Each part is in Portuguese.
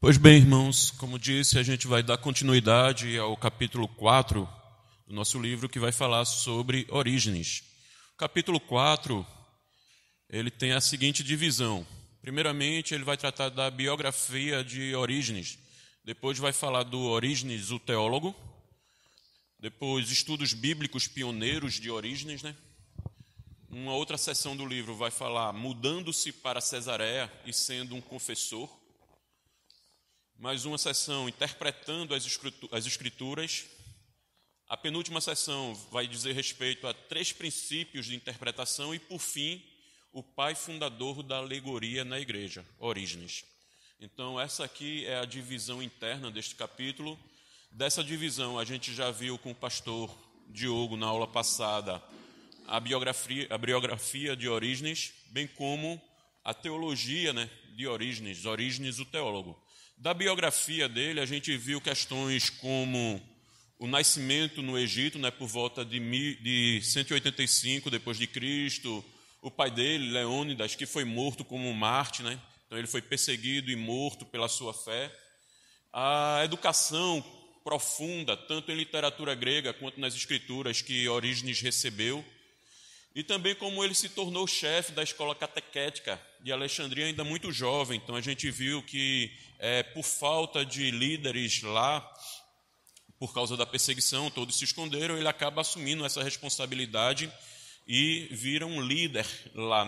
Pois bem, irmãos, como disse, a gente vai dar continuidade ao capítulo 4 do nosso livro, que vai falar sobre Orígenes. O capítulo 4, ele tem a seguinte divisão. Primeiramente, ele vai tratar da biografia de Orígenes. Depois vai falar do Orígenes, o teólogo. Depois, estudos bíblicos pioneiros de Orígenes, Uma outra seção do livro vai falar mudando-se para Cesareia e sendo um confessor. Mais uma sessão interpretando as escrituras. A penúltima sessão vai dizer respeito a 3 princípios de interpretação e, por fim, o pai fundador da alegoria na igreja, Orígenes. Então, essa aqui é a divisão interna deste capítulo. Dessa divisão, a gente já viu com o pastor Diogo, na aula passada, a biografia de Orígenes, bem como a teologia de Orígenes, Orígenes o teólogo. Da biografia dele, a gente viu questões como o nascimento no Egito, por volta de 185 depois de Cristo, o pai dele, Leônidas, que foi morto como Marte, Então ele foi perseguido e morto pela sua fé. A educação profunda, tanto em literatura grega quanto nas escrituras, que Orígenes recebeu. E também como ele se tornou chefe da escola catequética de Alexandria ainda muito jovem. Então a gente viu que por falta de líderes lá, por causa da perseguição, todos se esconderam, ele acaba assumindo essa responsabilidade e vira um líder lá,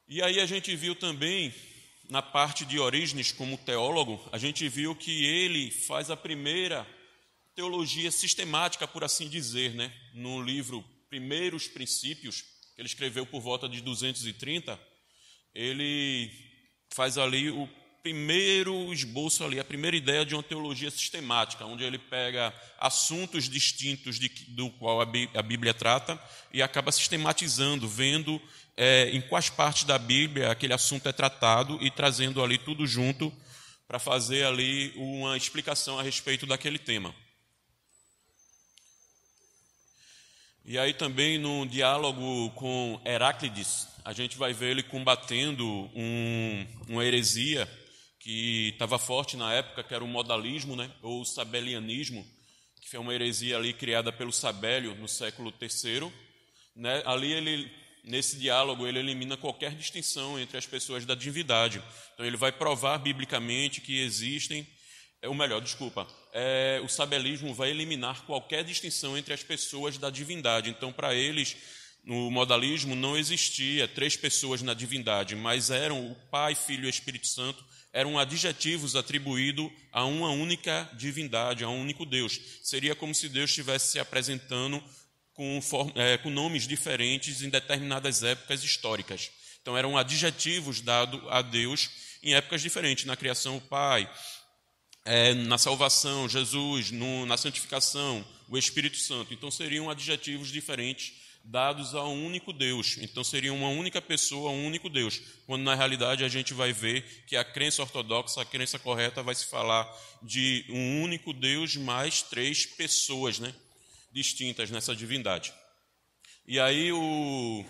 E aí a gente viu também, na parte de Orígenes como teólogo, a gente viu que ele faz a primeira teologia sistemática, por assim dizer, no livro Primeiros Princípios, que ele escreveu por volta de 230, ele faz ali o primeiro esboço ali, a primeira ideia de uma teologia sistemática, onde ele pega assuntos distintos do qual a Bíblia trata e acaba sistematizando, vendo em quais partes da Bíblia aquele assunto é tratado e trazendo ali tudo junto para fazer ali uma explicação a respeito daquele tema. E aí também no diálogo com Heráclides, a gente vai ver ele combatendo uma heresia que estava forte na época, que era o modalismo, ou o sabelianismo, que foi uma heresia ali criada pelo Sabélio no século III. Ali nesse diálogo ele elimina qualquer distinção entre as pessoas da divindade. Então ele vai provar biblicamente que existem, o sabelismo vai eliminar qualquer distinção entre as pessoas da divindade. Então, para eles, no modalismo, não existia 3 pessoas na divindade, mas eram o Pai, Filho e Espírito Santo, eram adjetivos atribuídos a uma única divindade, a um único Deus. Seria como se Deus estivesse se apresentando com nomes diferentes em determinadas épocas históricas. Então, eram adjetivos dados a Deus em épocas diferentes. Na criação, o Pai, na salvação, Jesus, na santificação, o Espírito Santo. Então, seriam adjetivos diferentes dados a um único Deus. Então, seria uma única pessoa, um único Deus. Quando, na realidade, a gente vai ver que a crença ortodoxa, a crença correta, vai se falar de um único Deus mais 3 pessoas, distintas nessa divindade. E aí, o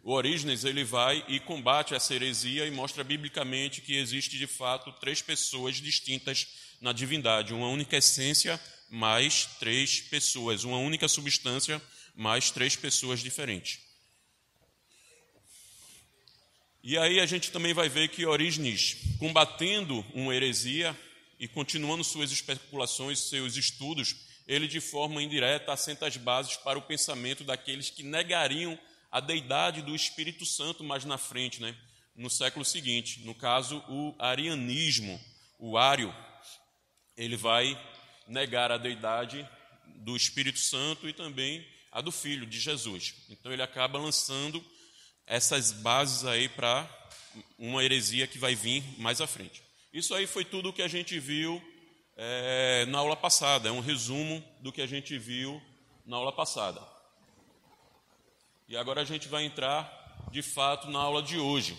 Orígenes ele vai e combate essa heresia e mostra biblicamente que existe, de fato, 3 pessoas distintas na divindade, uma única essência mais 3 pessoas, uma única substância mais 3 pessoas diferentes. E aí a gente também vai ver que Orígenes, combatendo uma heresia e continuando suas especulações, seus estudos, ele de forma indireta assenta as bases para o pensamento daqueles que negariam a deidade do Espírito Santo mais na frente, no século seguinte. No caso, o arianismo, o ário, ele vai negar a deidade do Espírito Santo e também a do Filho, de Jesus. Então ele acaba lançando essas bases aí para uma heresia que vai vir mais à frente. Isso aí foi tudo o que a gente viu na aula passada, é um resumo do que a gente viu na aula passada. E agora a gente vai entrar, de fato, na aula de hoje.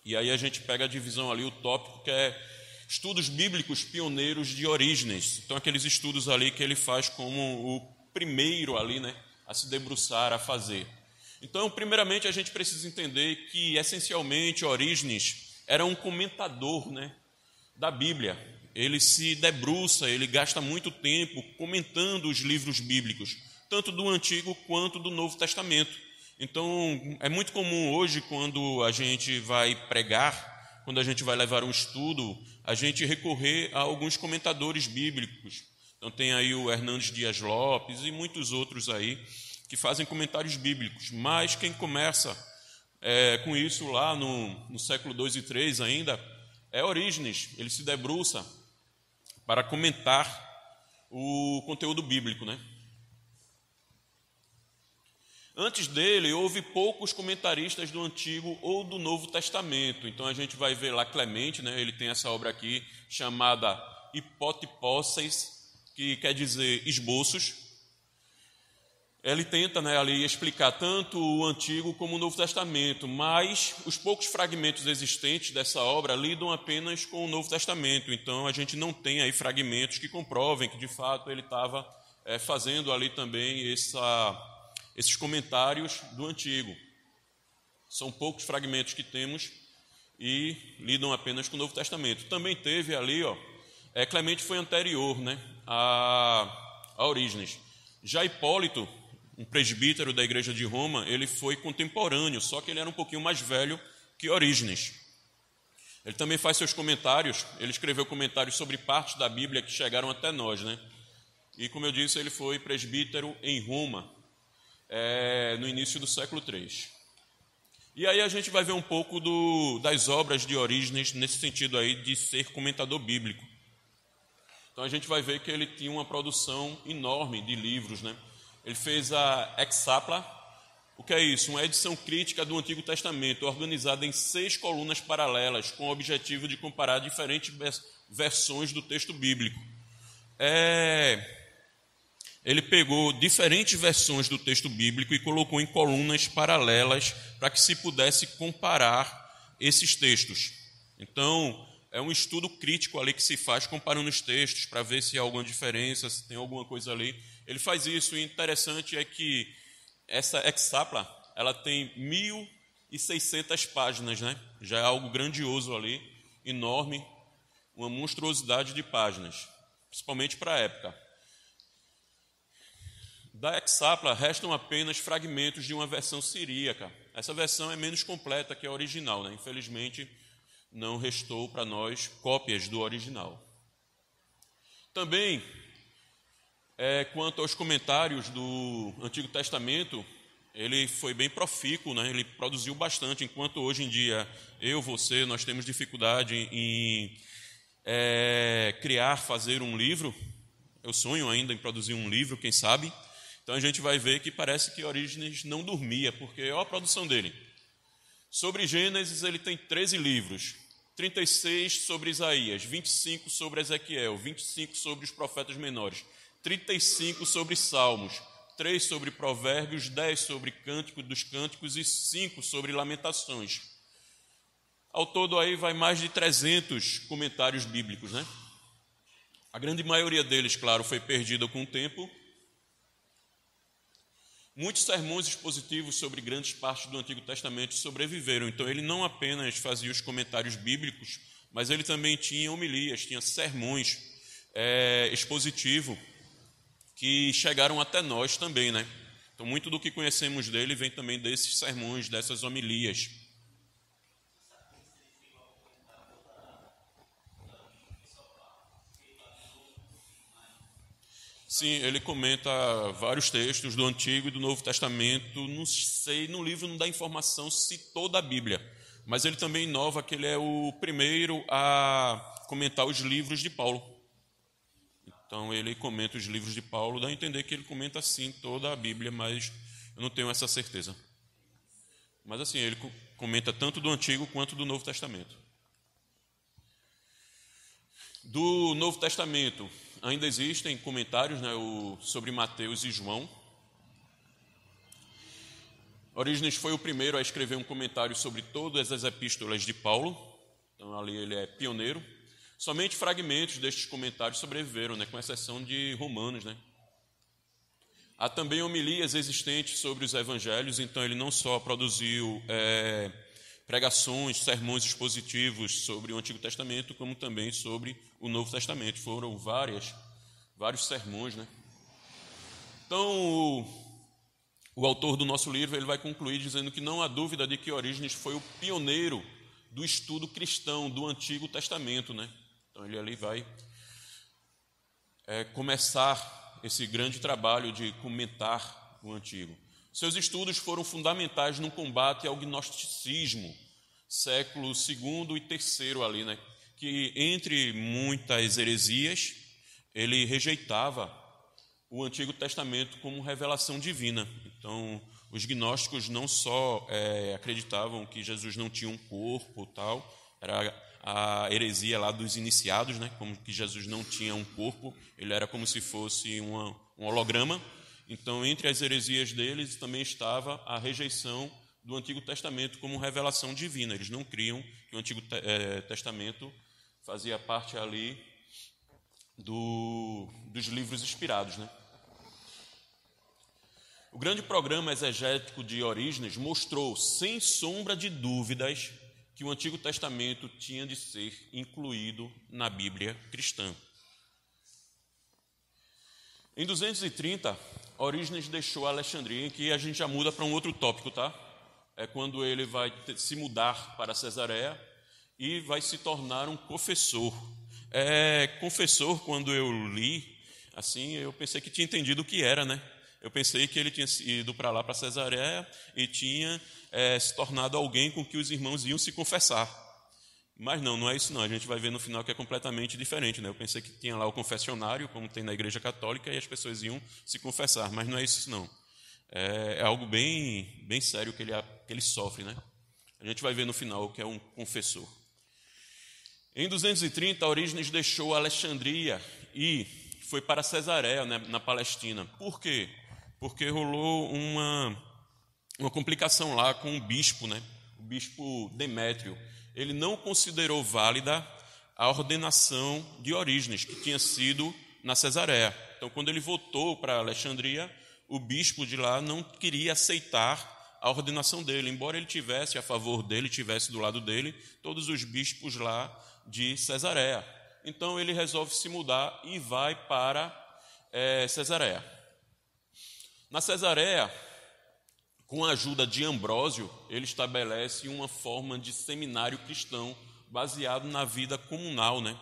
E aí a gente pega a divisão ali, o tópico que é estudos bíblicos pioneiros de Orígenes. Então, aqueles estudos ali que ele faz como o primeiro ali, a se debruçar, a fazer. Então, primeiramente, a gente precisa entender que, essencialmente, Orígenes era um comentador, da Bíblia. Ele se debruça, ele gasta muito tempo comentando os livros bíblicos, tanto do Antigo quanto do Novo Testamento. Então, é muito comum hoje, quando a gente vai pregar, quando a gente vai levar um estudo, a gente recorrer a alguns comentadores bíblicos. Então, tem aí o Hernandes Dias Lopes e muitos outros aí que fazem comentários bíblicos. Mas quem começa com isso lá no século II e III ainda é Orígenes. Ele se debruça para comentar o conteúdo bíblico, né? Antes dele, houve poucos comentaristas do Antigo ou do Novo Testamento. Então, a gente vai ver lá Clemente, né? Ele tem essa obra aqui chamada Hipotiposes, que quer dizer esboços. Ele tenta, né, ali explicar tanto o Antigo como o Novo Testamento, mas os poucos fragmentos existentes dessa obra lidam apenas com o Novo Testamento. Então, a gente não tem aí fragmentos que comprovem que, de fato, ele estava fazendo ali também esses comentários do Antigo. São poucos fragmentos que temos e lidam apenas com o Novo Testamento. Também teve ali, Clemente foi anterior, né, a Orígenes. Já Hipólito, um presbítero da igreja de Roma, ele foi contemporâneo, só que ele era um pouquinho mais velho que Orígenes. Ele também faz seus comentários, ele escreveu comentários sobre partes da Bíblia que chegaram até nós, né? E, como eu disse, ele foi presbítero em Roma, no início do século III. E aí a gente vai ver um pouco das obras de Orígenes nesse sentido aí de ser comentador bíblico. Então a gente vai ver que ele tinha uma produção enorme de livros, né? Ele fez a Hexapla. O que é isso? Uma edição crítica do Antigo Testamento, organizada em 6 colunas paralelas, com o objetivo de comparar diferentes versões do texto bíblico. Ele pegou diferentes versões do texto bíblico e colocou em colunas paralelas para que se pudesse comparar esses textos. Então, é um estudo crítico ali que se faz comparando os textos para ver se há alguma diferença, se tem alguma coisa ali. Ele faz isso, e interessante é que essa Hexapla, ela tem 1.600 páginas, né? Já é algo grandioso ali, enorme, uma monstruosidade de páginas, principalmente para a época. Da Hexapla restam apenas fragmentos de uma versão siríaca. Essa versão é menos completa que a original, né? Infelizmente, não restou para nós cópias do original. Também, quanto aos comentários do Antigo Testamento, ele foi bem profícuo, né? Ele produziu bastante, enquanto hoje em dia você, nós temos dificuldade em fazer um livro. Eu sonho ainda em produzir um livro, quem sabe. Então a gente vai ver que parece que Orígenes não dormia, porque olha a produção dele. Sobre Gênesis ele tem 13 livros, 36 sobre Isaías, 25 sobre Ezequiel, 25 sobre os profetas menores, 35 sobre Salmos, 3 sobre Provérbios, 10 sobre Cântico dos Cânticos e 5 sobre Lamentações. Ao todo aí vai mais de 300 comentários bíblicos, né? A grande maioria deles, claro, foi perdida com o tempo. Muitos sermões expositivos sobre grandes partes do Antigo Testamento sobreviveram. Então, ele não apenas fazia os comentários bíblicos, mas ele também tinha homilias, tinha sermões expositivos que chegaram até nós também, né? Então, muito do que conhecemos dele vem também desses sermões, dessas homilias. Sim, ele comenta vários textos do Antigo e do Novo Testamento. Não sei, no livro não dá informação se toda a Bíblia, mas ele também inova que ele é o primeiro a comentar os livros de Paulo. Então ele comenta os livros de Paulo, dá a entender que ele comenta sim toda a Bíblia, mas eu não tenho essa certeza. Mas assim, ele comenta tanto do Antigo quanto do Novo Testamento. Do Novo Testamento, ainda existem comentários, né, sobre Mateus e João. Orígenes foi o primeiro a escrever um comentário sobre todas as epístolas de Paulo. Então, ali ele é pioneiro. Somente fragmentos destes comentários sobreviveram, né, com exceção de Romanos, né. Há também homilias existentes sobre os evangelhos. Então, ele não só produziu pregações, sermões expositivos sobre o Antigo Testamento, como também sobre o Novo Testamento. Foram vários sermões, né? Então, o autor do nosso livro ele vai concluir dizendo que não há dúvida de que Orígenes foi o pioneiro do estudo cristão do Antigo Testamento, né? Então, ele ali vai começar esse grande trabalho de comentar o Antigo. Seus estudos foram fundamentais no combate ao gnosticismo, século II e III ali, né? Que entre muitas heresias, ele rejeitava o Antigo Testamento como revelação divina. Então, os gnósticos não só acreditavam que Jesus não tinha um corpo, tal, era a heresia lá dos iniciados, né? Como que Jesus não tinha um corpo, ele era como se fosse um holograma. Então, entre as heresias deles também estava a rejeição do Antigo Testamento como revelação divina. Eles não criam que o Antigo Testamento fazia parte ali dos livros inspirados, né? O grande programa exegético de Orígenes mostrou, sem sombra de dúvidas, que o Antigo Testamento tinha de ser incluído na Bíblia cristã. Em 230, Orígenes deixou Alexandria, em que a gente já muda para um outro tópico, tá? É quando ele vai se mudar para Cesareia e vai se tornar um confessor. Confessor, quando eu li, assim, eu pensei que tinha entendido o que era, né? Eu pensei que ele tinha ido para lá, para Cesareia, e tinha se tornado alguém com que os irmãos iam se confessar. Mas não é isso não. A gente vai ver no final que é completamente diferente, né? Eu pensei que tinha lá o confessionário, como tem na Igreja Católica, e as pessoas iam se confessar, mas não é isso não. É algo bem sério que ele sofre, né? A gente vai ver no final o que é um confessor. Em 230, Orígenes deixou Alexandria e foi para Cesareia, né, na Palestina. Por quê? Porque rolou uma complicação lá com o bispo, né? O bispo Demétrio. Ele não considerou válida a ordenação de Orígenes, que tinha sido na Cesareia. Então, quando ele voltou para Alexandria, o bispo de lá não queria aceitar a ordenação dele, embora ele tivesse a favor dele, tivesse do lado dele, todos os bispos lá de Cesareia. Então, ele resolve se mudar e vai para Cesareia. Na Cesareia, com a ajuda de Ambrósio, ele estabelece uma forma de seminário cristão baseado na vida comunal, né?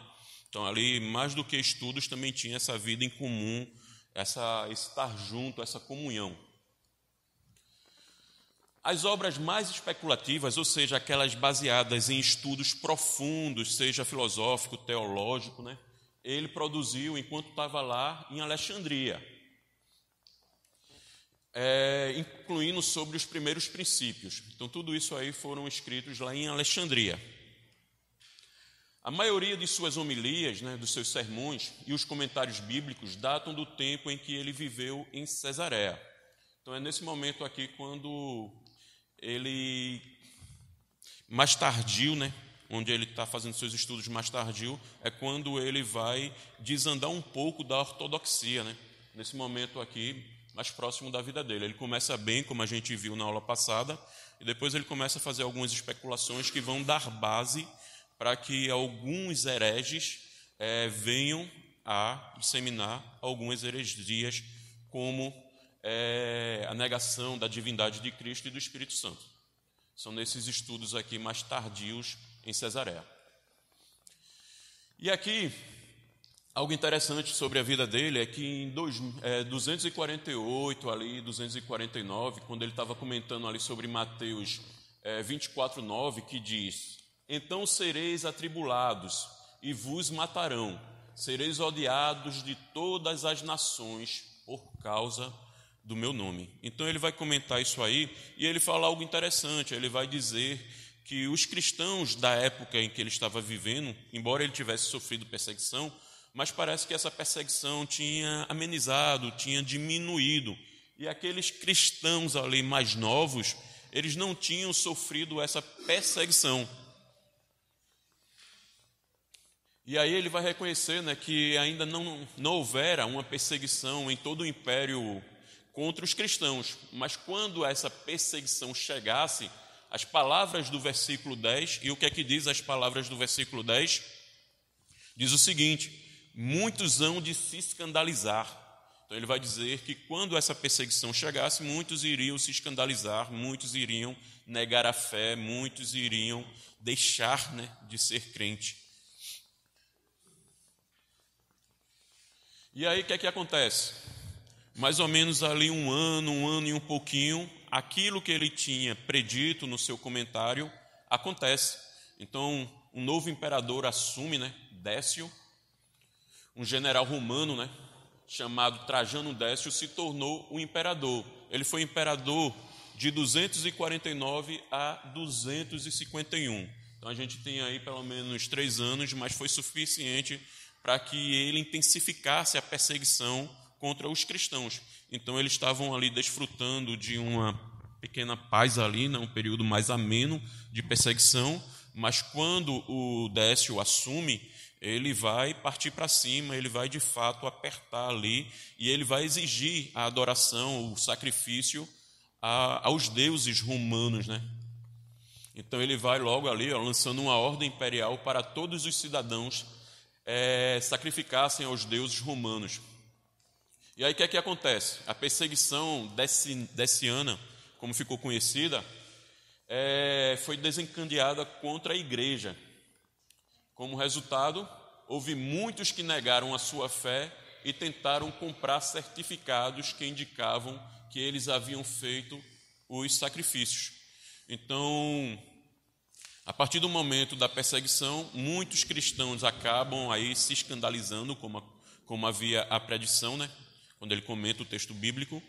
Então, ali, mais do que estudos, também tinha essa vida em comum, estar junto, essa comunhão. As obras mais especulativas, ou seja, aquelas baseadas em estudos profundos, seja filosófico, teológico, né? Ele produziu enquanto estava lá em Alexandria. Incluindo sobre os primeiros princípios. Então, tudo isso aí foram escritos lá em Alexandria. A maioria de suas homilias, né, dos seus sermões e os comentários bíblicos datam do tempo em que ele viveu em Cesareia. Então, é nesse momento aqui quando ele, mais tardio, né, onde ele está fazendo seus estudos mais tardio, é quando ele vai desandar um pouco da ortodoxia, né? Nesse momento aqui, mais próximo da vida dele. Ele começa bem, como a gente viu na aula passada, e depois ele começa a fazer algumas especulações que vão dar base para que alguns hereges venham a disseminar algumas heresias, como a negação da divindade de Cristo e do Espírito Santo. São nesses estudos aqui mais tardios em Cesareia. E aqui, algo interessante sobre a vida dele é que em 248, ali, 249, quando ele estava comentando ali sobre Mateus 24:9, que diz: então sereis atribulados e vos matarão, sereis odiados de todas as nações por causa do meu nome. Então ele vai comentar isso aí e ele fala algo interessante. Ele vai dizer que os cristãos da época em que ele estava vivendo, embora ele tivesse sofrido perseguição, mas parece que essa perseguição tinha amenizado, tinha diminuído. E aqueles cristãos ali mais novos, eles não tinham sofrido essa perseguição. E aí ele vai reconhecer, né, que ainda não houvera uma perseguição em todo o império contra os cristãos. Mas quando essa perseguição chegasse, as palavras do versículo 10. E o que é que diz as palavras do versículo 10? Diz o seguinte: muitos hão de se escandalizar. Então ele vai dizer que quando essa perseguição chegasse, muitos iriam se escandalizar, muitos iriam negar a fé, muitos iriam deixar, de ser crente. E aí o que é que acontece? Mais ou menos ali um ano e um pouquinho, aquilo que ele tinha predito no seu comentário acontece. Então, um novo imperador assume, Décio, um general romano, chamado Trajano Décio, se tornou o imperador. Ele foi imperador de 249 a 251. Então, a gente tem aí pelo menos 3 anos, mas foi suficiente para que ele intensificasse a perseguição contra os cristãos. Então, eles estavam ali desfrutando de uma pequena paz ali, um período mais ameno de perseguição, mas quando o Décio assume, ele vai partir para cima, ele vai de fato apertar ali, e ele vai exigir a adoração, o sacrifício aos deuses romanos, Então, ele vai logo ali, lançando uma ordem imperial para todos os cidadãos sacrificassem aos deuses romanos. E aí o que é que acontece? A perseguição deciana, como ficou conhecida, foi desencadeada contra a igreja. Como resultado, houve muitos que negaram a sua fé e tentaram comprar certificados que indicavam que eles haviam feito os sacrifícios. Então, a partir do momento da perseguição, muitos cristãos acabam aí se escandalizando, como havia a predição, quando ele comenta o texto bíblico,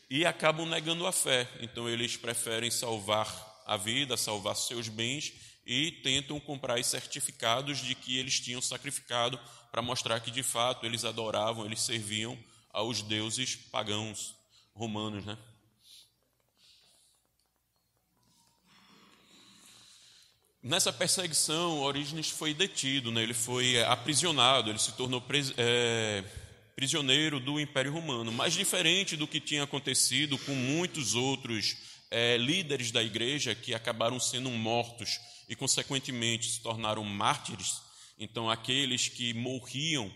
e acabam negando a fé. Então, eles preferem salvar a vida, salvar seus bens, e tentam comprar os certificados de que eles tinham sacrificado para mostrar que, de fato, eles adoravam, eles serviam aos deuses pagãos romanos, Nessa perseguição, Orígenes foi detido, ele foi aprisionado, ele se tornou prisioneiro do Império Romano. Mas diferente do que tinha acontecido com muitos outros líderes da igreja que acabaram sendo mortos e, consequentemente, se tornaram mártires, então aqueles que morriam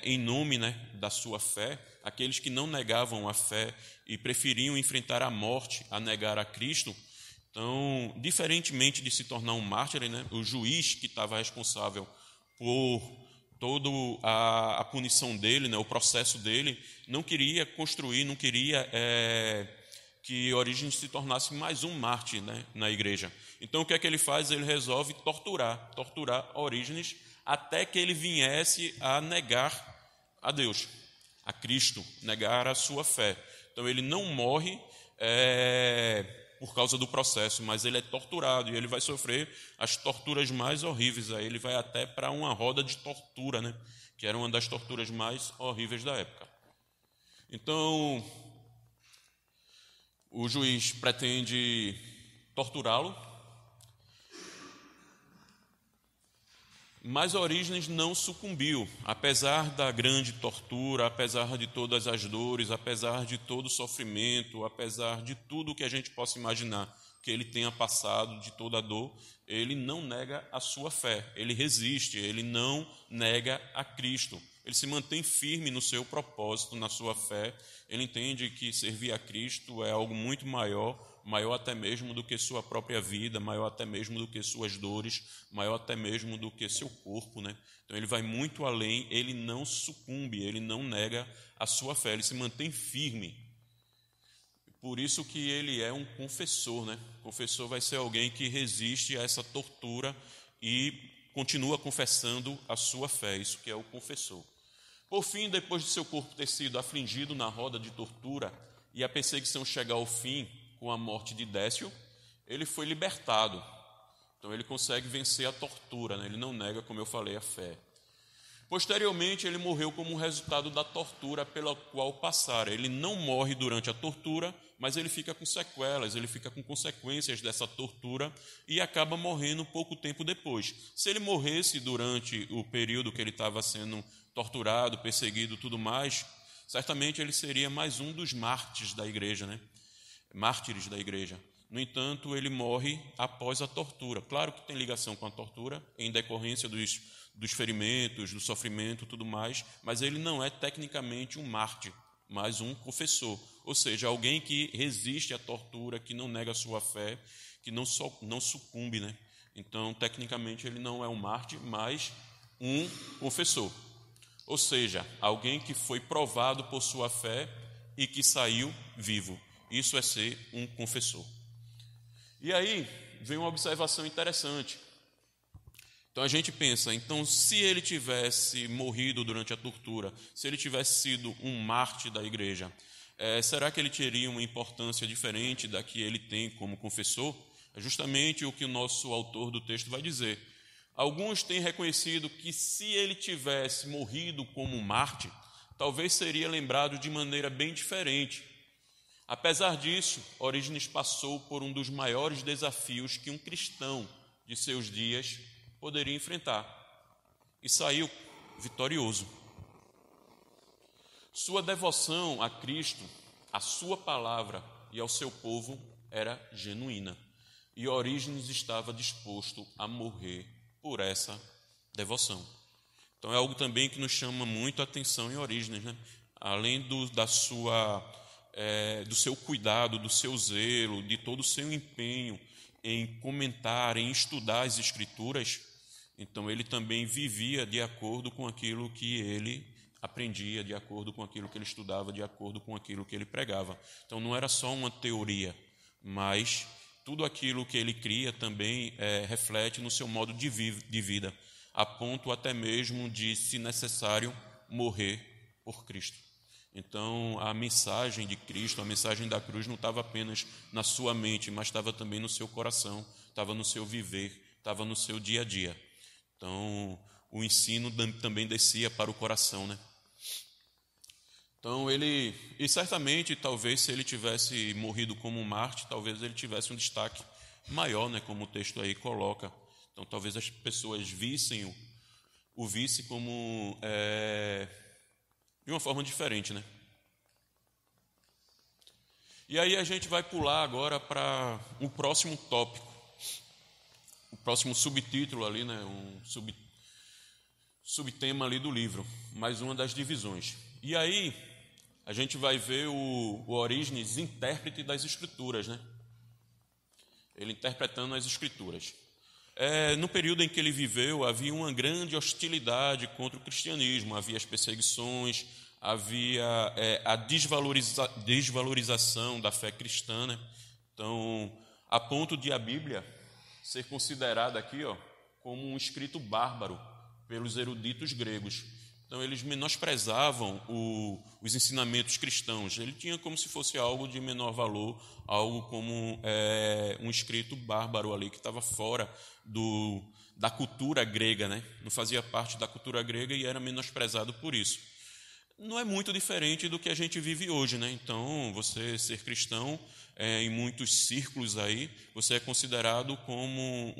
em nome da sua fé, aqueles que não negavam a fé e preferiam enfrentar a morte a negar a Cristo. Então, diferentemente de se tornar um mártir, o juiz que estava responsável por toda a punição dele, o processo dele, não queria construir, não queria que Orígenes se tornasse mais um mártir na igreja. Então, o que é que ele faz? Ele resolve torturar Orígenes até que ele viesse a negar a Deus, a Cristo, negar a sua fé. Então, ele não morre por causa do processo, mas ele é torturado e ele vai sofrer as torturas mais horríveis. Aí ele vai até para uma roda de tortura, que era uma das torturas mais horríveis da época. Então, o juiz pretende torturá-lo, mas Orígenes não sucumbiu, apesar da grande tortura, apesar de todas as dores, apesar de todo o sofrimento, apesar de tudo que a gente possa imaginar que ele tenha passado, de toda a dor, ele não nega a sua fé, ele resiste, ele não nega a Cristo. Ele se mantém firme no seu propósito, na sua fé. Ele entende que servir a Cristo é algo muito maior até mesmo do que sua própria vida, maior até mesmo do que suas dores, maior até mesmo do que seu corpo, Então ele vai muito além, ele não sucumbe, ele não nega a sua fé, ele se mantém firme. Por isso que ele é um confessor, O confessor vai ser alguém que resiste a essa tortura e continua confessando a sua fé, isso que é o confessor. Por fim, depois de seu corpo ter sido afligido na roda de tortura e a perseguição chegar ao fim com a morte de Décio, ele foi libertado. Então ele consegue vencer a tortura, ele não nega, como eu falei, a fé. Posteriormente, ele morreu como um resultado da tortura pela qual passara. Ele não morre durante a tortura, mas ele fica com sequelas, ele fica com consequências dessa tortura e acaba morrendo pouco tempo depois. Se ele morresse durante o período que ele estava sendo torturado, perseguido e tudo mais, certamente ele seria mais um dos mártires da igreja, Mártires da igreja. No entanto, ele morre após a tortura. Claro que tem ligação com a tortura, em decorrência dos ferimentos, do sofrimento, tudo mais, mas ele não é tecnicamente um mártir, mas um confessor, ou seja, alguém que resiste à tortura, que não nega a sua fé, que não sucumbe, né? Então, tecnicamente, ele não é um mártir, mas um confessor. Ou seja, alguém que foi provado por sua fé e que saiu vivo. Isso é ser um confessor. E aí vem uma observação interessante. Então a gente pensa, então se ele tivesse morrido durante a tortura, se ele tivesse sido um mártir da igreja, será que ele teria uma importância diferente da que ele tem como confessor? É justamente o que o nosso autor do texto vai dizer. Alguns têm reconhecido que se ele tivesse morrido como mártir, talvez seria lembrado de maneira bem diferente. Apesar disso, Orígenes passou por um dos maiores desafios que um cristão de seus dias poderia enfrentar e saiu vitorioso. Sua devoção a Cristo, à sua palavra e ao seu povo era genuína e Orígenes estava disposto a morrer por essa devoção. Então é algo também que nos chama muito a atenção em Orígenes, né? Além do seu cuidado, do seu zelo, de todo o seu empenho em comentar, em estudar as Escrituras, então ele também vivia de acordo com aquilo que ele aprendia, de acordo com aquilo que ele estudava, de acordo com aquilo que ele pregava. Então não era só uma teoria, mas tudo aquilo que ele cria também reflete no seu modo de vida, a ponto até mesmo de, se necessário, morrer por Cristo. Então, a mensagem de Cristo, a mensagem da cruz não estava apenas na sua mente, mas estava também no seu coração, estava no seu viver, estava no seu dia a dia. Então, o ensino também descia para o coração, né? Então, e certamente, talvez, se ele tivesse morrido como um mártir, talvez ele tivesse um destaque maior, né, como o texto aí coloca. Então, talvez as pessoas vissem como de uma forma diferente, né? E aí a gente vai pular agora para o próximo tópico, o próximo subtítulo ali, né? Um subtema ali do livro, mais uma das divisões. E aí a gente vai ver o Orígenes intérprete das Escrituras, né? Ele interpretando as Escrituras. No período em que ele viveu, havia uma grande hostilidade contra o cristianismo, havia as perseguições, havia a desvalorização da fé cristã, né? Então, a ponto de a Bíblia ser considerada aqui, como um escrito bárbaro pelos eruditos gregos. Então, eles menosprezavam os ensinamentos cristãos. Ele tinha como se fosse algo de menor valor, algo como um escrito bárbaro ali, que estava fora da cultura grega, né? Não fazia parte da cultura grega e era menosprezado por isso. Não é muito diferente do que a gente vive hoje, né? Então, você ser cristão, em muitos círculos aí, você é considerado como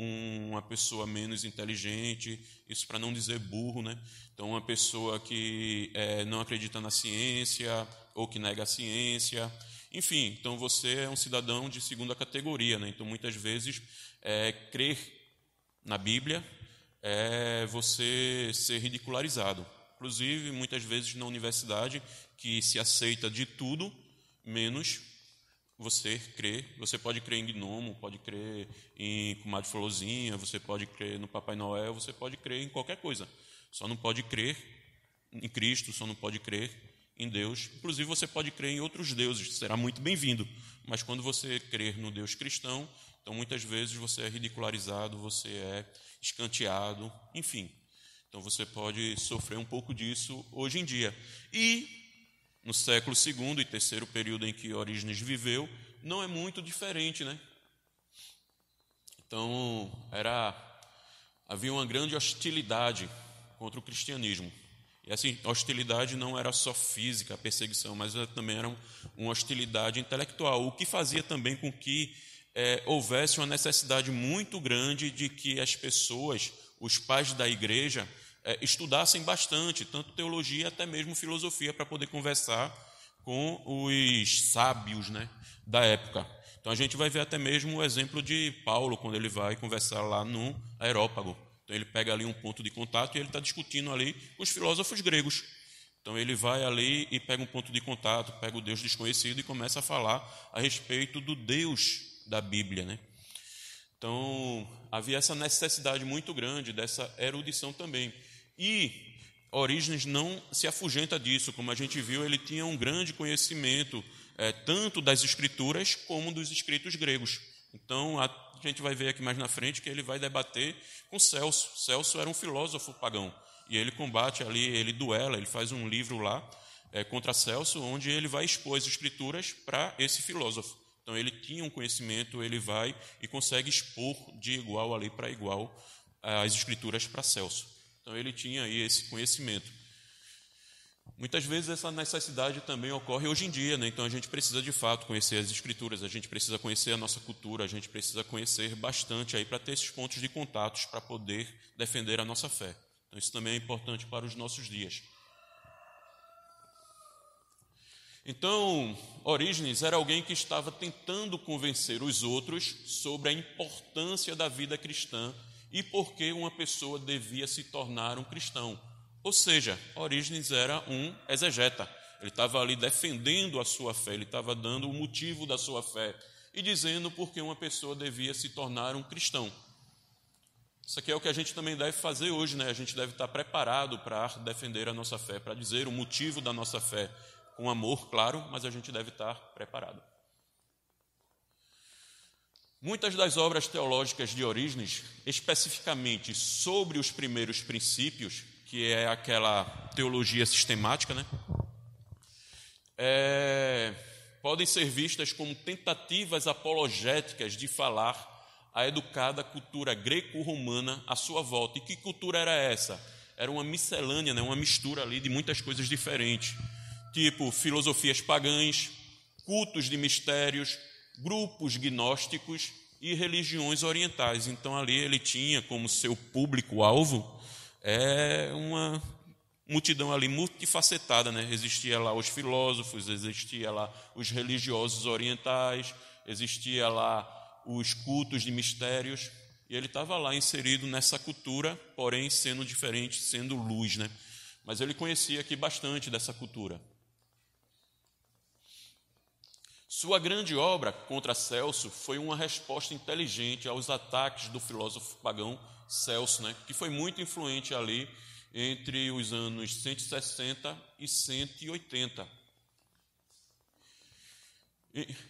uma pessoa menos inteligente, isso para não dizer burro, né? Então, uma pessoa que não acredita na ciência ou que nega a ciência. Enfim, então você é um cidadão de segunda categoria, né? Então, muitas vezes, crer na Bíblia é você ser ridicularizado. Inclusive, muitas vezes na universidade, que se aceita de tudo, menos você crer. Você pode crer em gnomo, pode crer em comadre Florzinha, você pode crer no Papai Noel, você pode crer em qualquer coisa. Só não pode crer em Cristo, só não pode crer em Deus. Inclusive, você pode crer em outros deuses, será muito bem-vindo. Mas quando você crer no Deus cristão, então muitas vezes você é ridicularizado, você é escanteado, enfim. Então você pode sofrer um pouco disso hoje em dia. E no século II e terceiro período em que Orígenes viveu, não é muito diferente, né? Então havia uma grande hostilidade contra o cristianismo. E essa hostilidade não era só física, a perseguição, mas também era uma hostilidade intelectual, o que fazia também com que houvesse uma necessidade muito grande de que as pessoas, os pais da igreja, estudassem bastante, tanto teologia até mesmo filosofia, para poder conversar com os sábios, né, da época. Então a gente vai ver até mesmo o exemplo de Paulo, quando ele vai conversar lá no Areópago. Então ele pega ali um ponto de contato e ele está discutindo ali com os filósofos gregos. Então ele vai ali e pega um ponto de contato, pega o Deus desconhecido e começa a falar a respeito do Deus da Bíblia, né? Então havia essa necessidade muito grande dessa erudição também. E Orígenes não se afugenta disso, como a gente viu, ele tinha um grande conhecimento tanto das escrituras como dos escritos gregos. Então a gente vai ver aqui mais na frente que ele vai debater com Celso. Celso era um filósofo pagão e ele combate ali, ele duela, ele faz um livro lá contra Celso, onde ele vai expor as escrituras para esse filósofo. Então ele tinha um conhecimento, ele vai e consegue expor de igual ali para igual as escrituras para Celso. Então ele tinha aí esse conhecimento. Muitas vezes essa necessidade também ocorre hoje em dia, né? Então a gente precisa de fato conhecer as escrituras, a gente precisa conhecer a nossa cultura, a gente precisa conhecer bastante aí para ter esses pontos de contatos para poder defender a nossa fé. Então isso também é importante para os nossos dias. Então, Orígenes era alguém que estava tentando convencer os outros sobre a importância da vida cristã e por que uma pessoa devia se tornar um cristão. Ou seja, Orígenes era um exegeta. Ele estava ali defendendo a sua fé, ele estava dando o motivo da sua fé e dizendo por que uma pessoa devia se tornar um cristão. Isso aqui é o que a gente também deve fazer hoje, né? A gente deve estar preparado para defender a nossa fé, para dizer o motivo da nossa fé, com amor, claro, mas a gente deve estar preparado. Muitas das obras teológicas de Orígenes, especificamente sobre os primeiros princípios, que é aquela teologia sistemática, né? Podem ser vistas como tentativas apologéticas de falar a educada cultura greco-romana à sua volta. E que cultura era essa? Era uma miscelânea, né? Uma mistura ali de muitas coisas diferentes, tipo filosofias pagãs, cultos de mistérios, grupos gnósticos e religiões orientais. Então ali ele tinha como seu público-alvo uma multidão ali multifacetada, né? Existia lá os filósofos, existia lá os religiosos orientais, existia lá os cultos de mistérios, e ele estava lá inserido nessa cultura, porém sendo diferente, sendo luz, né? Mas ele conhecia aqui bastante dessa cultura. Sua grande obra contra Celso foi uma resposta inteligente aos ataques do filósofo pagão Celso, né, que foi muito influente ali entre os anos 160 e 180.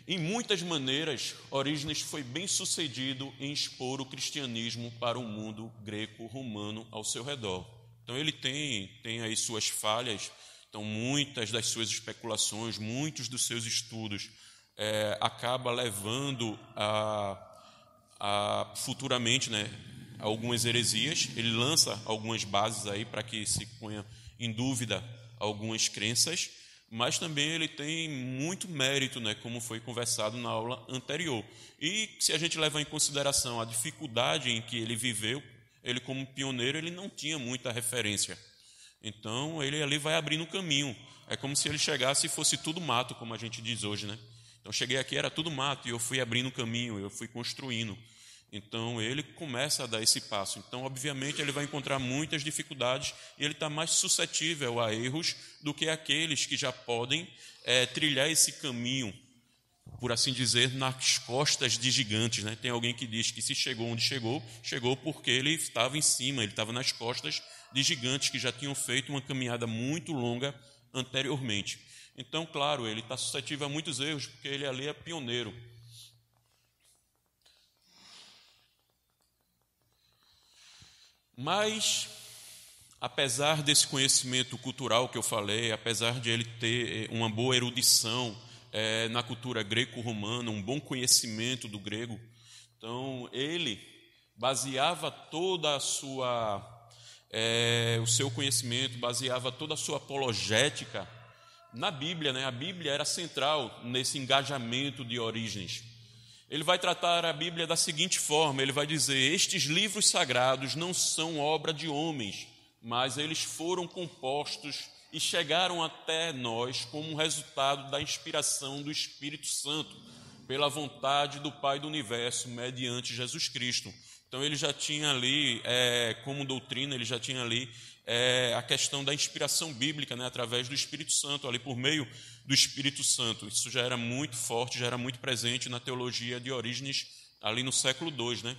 Em muitas maneiras, Orígenes foi bem sucedido em expor o cristianismo para o mundo greco-romano ao seu redor. Então ele tem aí suas falhas, então muitas das suas especulações, muitos dos seus estudos acaba levando a futuramente, né, algumas heresias. Ele lança algumas bases aí para que se ponha em dúvida algumas crenças, mas também ele tem muito mérito, né, como foi conversado na aula anterior. E se a gente levar em consideração a dificuldade em que ele viveu, ele como pioneiro, ele não tinha muita referência. Então ele ali vai abrindo caminho. É como se ele chegasse e fosse tudo mato, como a gente diz hoje, né? Então, cheguei aqui, era tudo mato, e eu fui abrindo caminho, eu fui construindo. Então, ele começa a dar esse passo. Então, obviamente, ele vai encontrar muitas dificuldades e ele está mais suscetível a erros do que aqueles que já podem trilhar esse caminho, por assim dizer, nas costas de gigantes, né? Tem alguém que diz que se chegou onde chegou, chegou porque ele estava em cima, ele estava nas costas de gigantes que já tinham feito uma caminhada muito longa anteriormente. Então, claro, ele está suscetível a muitos erros, porque ele ali é pioneiro. Mas, apesar desse conhecimento cultural que eu falei, apesar de ele ter uma boa erudição na cultura greco-romana, um bom conhecimento do grego, então ele baseava toda a sua, o seu conhecimento, baseava toda a sua apologética na Bíblia, né? A Bíblia era central nesse engajamento de Orígenes. Ele vai tratar a Bíblia da seguinte forma, ele vai dizer: estes livros sagrados não são obra de homens, mas eles foram compostos e chegaram até nós como um resultado da inspiração do Espírito Santo. pela vontade do Pai do Universo, mediante Jesus Cristo. Então ele já tinha ali, como doutrina, ele já tinha ali a questão da inspiração bíblica, né, através do Espírito Santo, ali por meio do Espírito Santo. Isso já era muito forte, já era muito presente na teologia de Orígenes, ali no século II, né?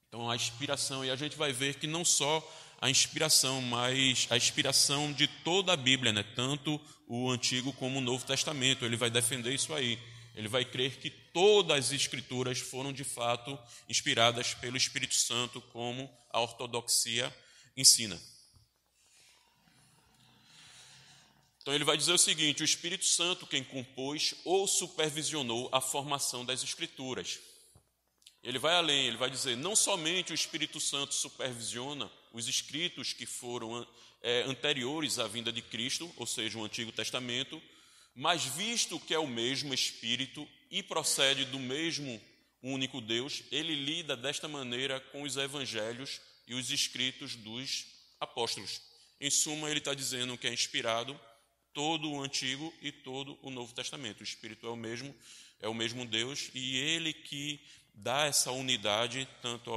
Então a inspiração, e a gente vai ver que não só a inspiração, mas a inspiração de toda a Bíblia, né? Tanto o Antigo como o Novo Testamento, ele vai defender isso aí. Ele vai crer que todas as Escrituras foram, de fato, inspiradas pelo Espírito Santo, como a ortodoxia ensina. Então ele vai dizer o seguinte: o Espírito Santo quem compôs ou supervisionou a formação das Escrituras. Ele vai além, ele vai dizer, não somente o Espírito Santo supervisiona os escritos que foram anteriores à vinda de Cristo, ou seja, o Antigo Testamento, mas visto que é o mesmo Espírito e procede do mesmo único Deus, ele lida desta maneira com os evangelhos e os escritos dos apóstolos. Em suma, ele está dizendo que é inspirado todo o Antigo e todo o Novo Testamento. O Espírito é o mesmo Deus, e ele que dá essa unidade tanto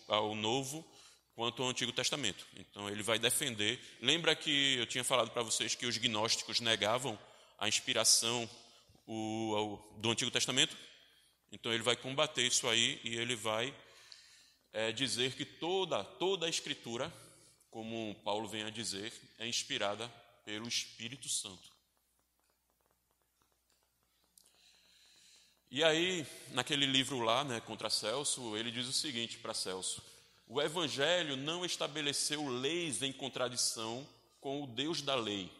ao Novo quanto ao Antigo Testamento. Então ele vai defender. Lembra que eu tinha falado para vocês que os gnósticos negavam a inspiração do Antigo Testamento? Então ele vai combater isso aí, e ele vai dizer que toda a Escritura, como Paulo vem a dizer, é inspirada pelo Espírito Santo. E aí, naquele livro lá, né, contra Celso, ele diz o seguinte para Celso: o Evangelho não estabeleceu leis em contradição com o Deus da lei,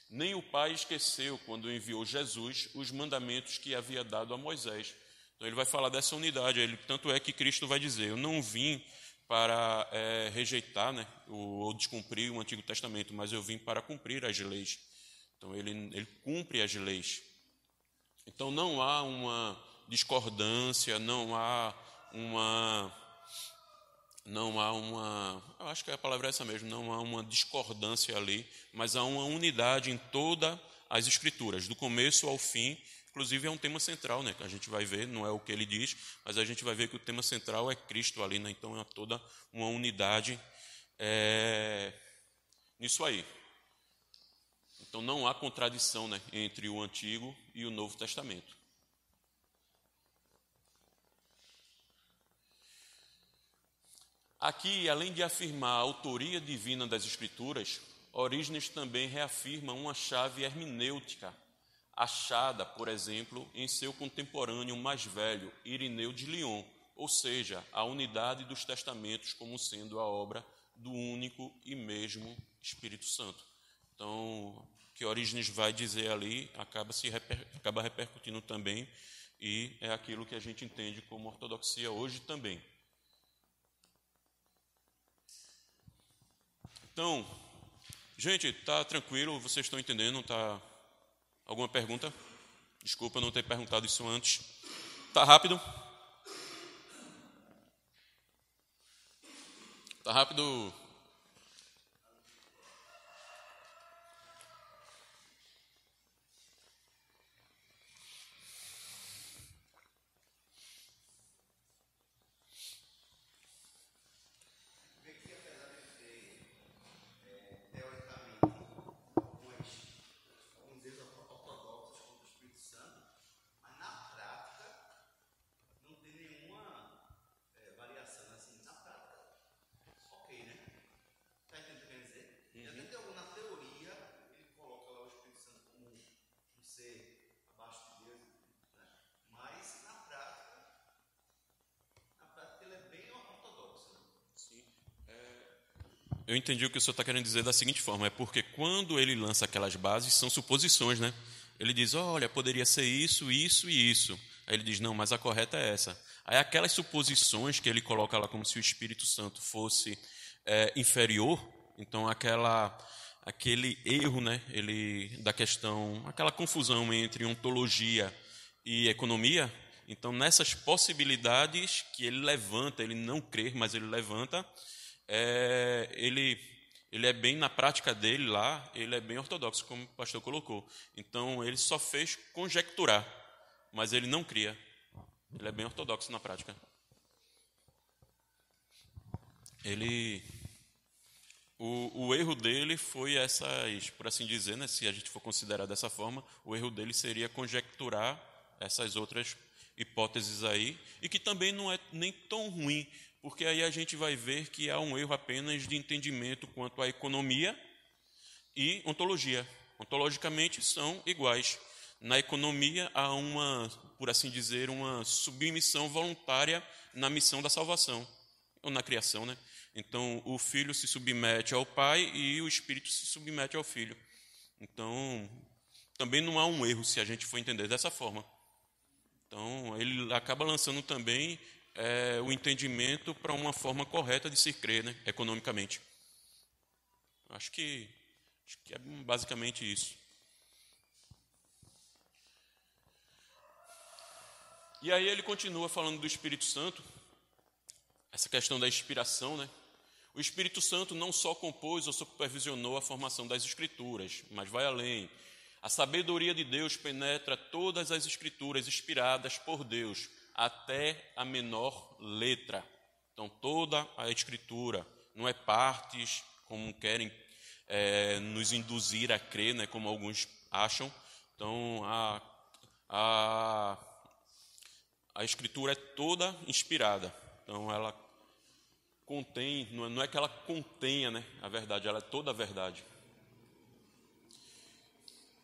nem o Pai esqueceu, quando enviou Jesus, os mandamentos que havia dado a Moisés. Então ele vai falar dessa unidade. Tanto é que Cristo vai dizer: eu não vim para rejeitar, né, ou descumprir o Antigo Testamento, mas eu vim para cumprir as leis. Então ele cumpre as leis. Então não há uma discordância, não há uma, eu acho que a palavra é essa mesmo, não há uma discordância ali, mas há uma unidade em todas as Escrituras, do começo ao fim. Inclusive é um tema central, né, que a gente vai ver, não é o que ele diz, mas a gente vai ver que o tema central é Cristo ali, né, então é toda uma unidade nisso aí. Então não há contradição, né, entre o Antigo e o Novo Testamento. Aqui, além de afirmar a autoria divina das Escrituras, Orígenes também reafirma uma chave hermenêutica, achada, por exemplo, em seu contemporâneo mais velho, Irineu de Lyon, ou seja, a unidade dos testamentos como sendo a obra do único e mesmo Espírito Santo. Então, o que Orígenes vai dizer ali acaba repercutindo também, e é aquilo que a gente entende como ortodoxia hoje também. Então, gente, tá tranquilo? Vocês estão entendendo? Tá? Alguma pergunta? Desculpa não ter perguntado isso antes. Tá rápido? Tá rápido? Eu entendi o que o senhor está querendo dizer da seguinte forma: é porque quando ele lança aquelas bases, são suposições, né? Ele diz, olha, poderia ser isso, isso e isso. Aí ele diz, não, mas a correta é essa. Aí aquelas suposições que ele coloca lá como se o Espírito Santo fosse inferior, então aquele erro, né, da questão, aquela confusão entre ontologia e economia. Então, nessas possibilidades que ele levanta, ele não crê, mas ele levanta, ele é bem, na prática dele lá, ele é bem ortodoxo, como o pastor colocou. Então, ele só fez conjecturar, mas ele não cria. Ele é bem ortodoxo na prática. O erro dele foi essas, por assim dizer, né, se a gente for considerar dessa forma, o erro dele seria conjecturar essas outras hipóteses aí, e que também não é nem tão ruim, porque aí a gente vai ver que há um erro apenas de entendimento quanto à economia e ontologia. Ontologicamente são iguais. Na economia há uma, por assim dizer, uma submissão voluntária na missão da salvação, ou na criação, né? Então, o filho se submete ao pai e o espírito se submete ao filho. Então, também não há um erro se a gente for entender dessa forma. Então, ele acaba lançando também o entendimento para uma forma correta de se crer, né, economicamente. Acho que é basicamente isso. E aí ele continua falando do Espírito Santo, essa questão da inspiração, né? O Espírito Santo não só compôs ou supervisionou a formação das Escrituras, mas vai além. A sabedoria de Deus penetra todas as Escrituras inspiradas por Deus, até a menor letra. Então, toda a Escritura, não é partes, como querem nos induzir a crer, né, como alguns acham. Então, a Escritura é toda inspirada. Então, ela contém, não é que ela contenha, né, a verdade, ela é toda a verdade.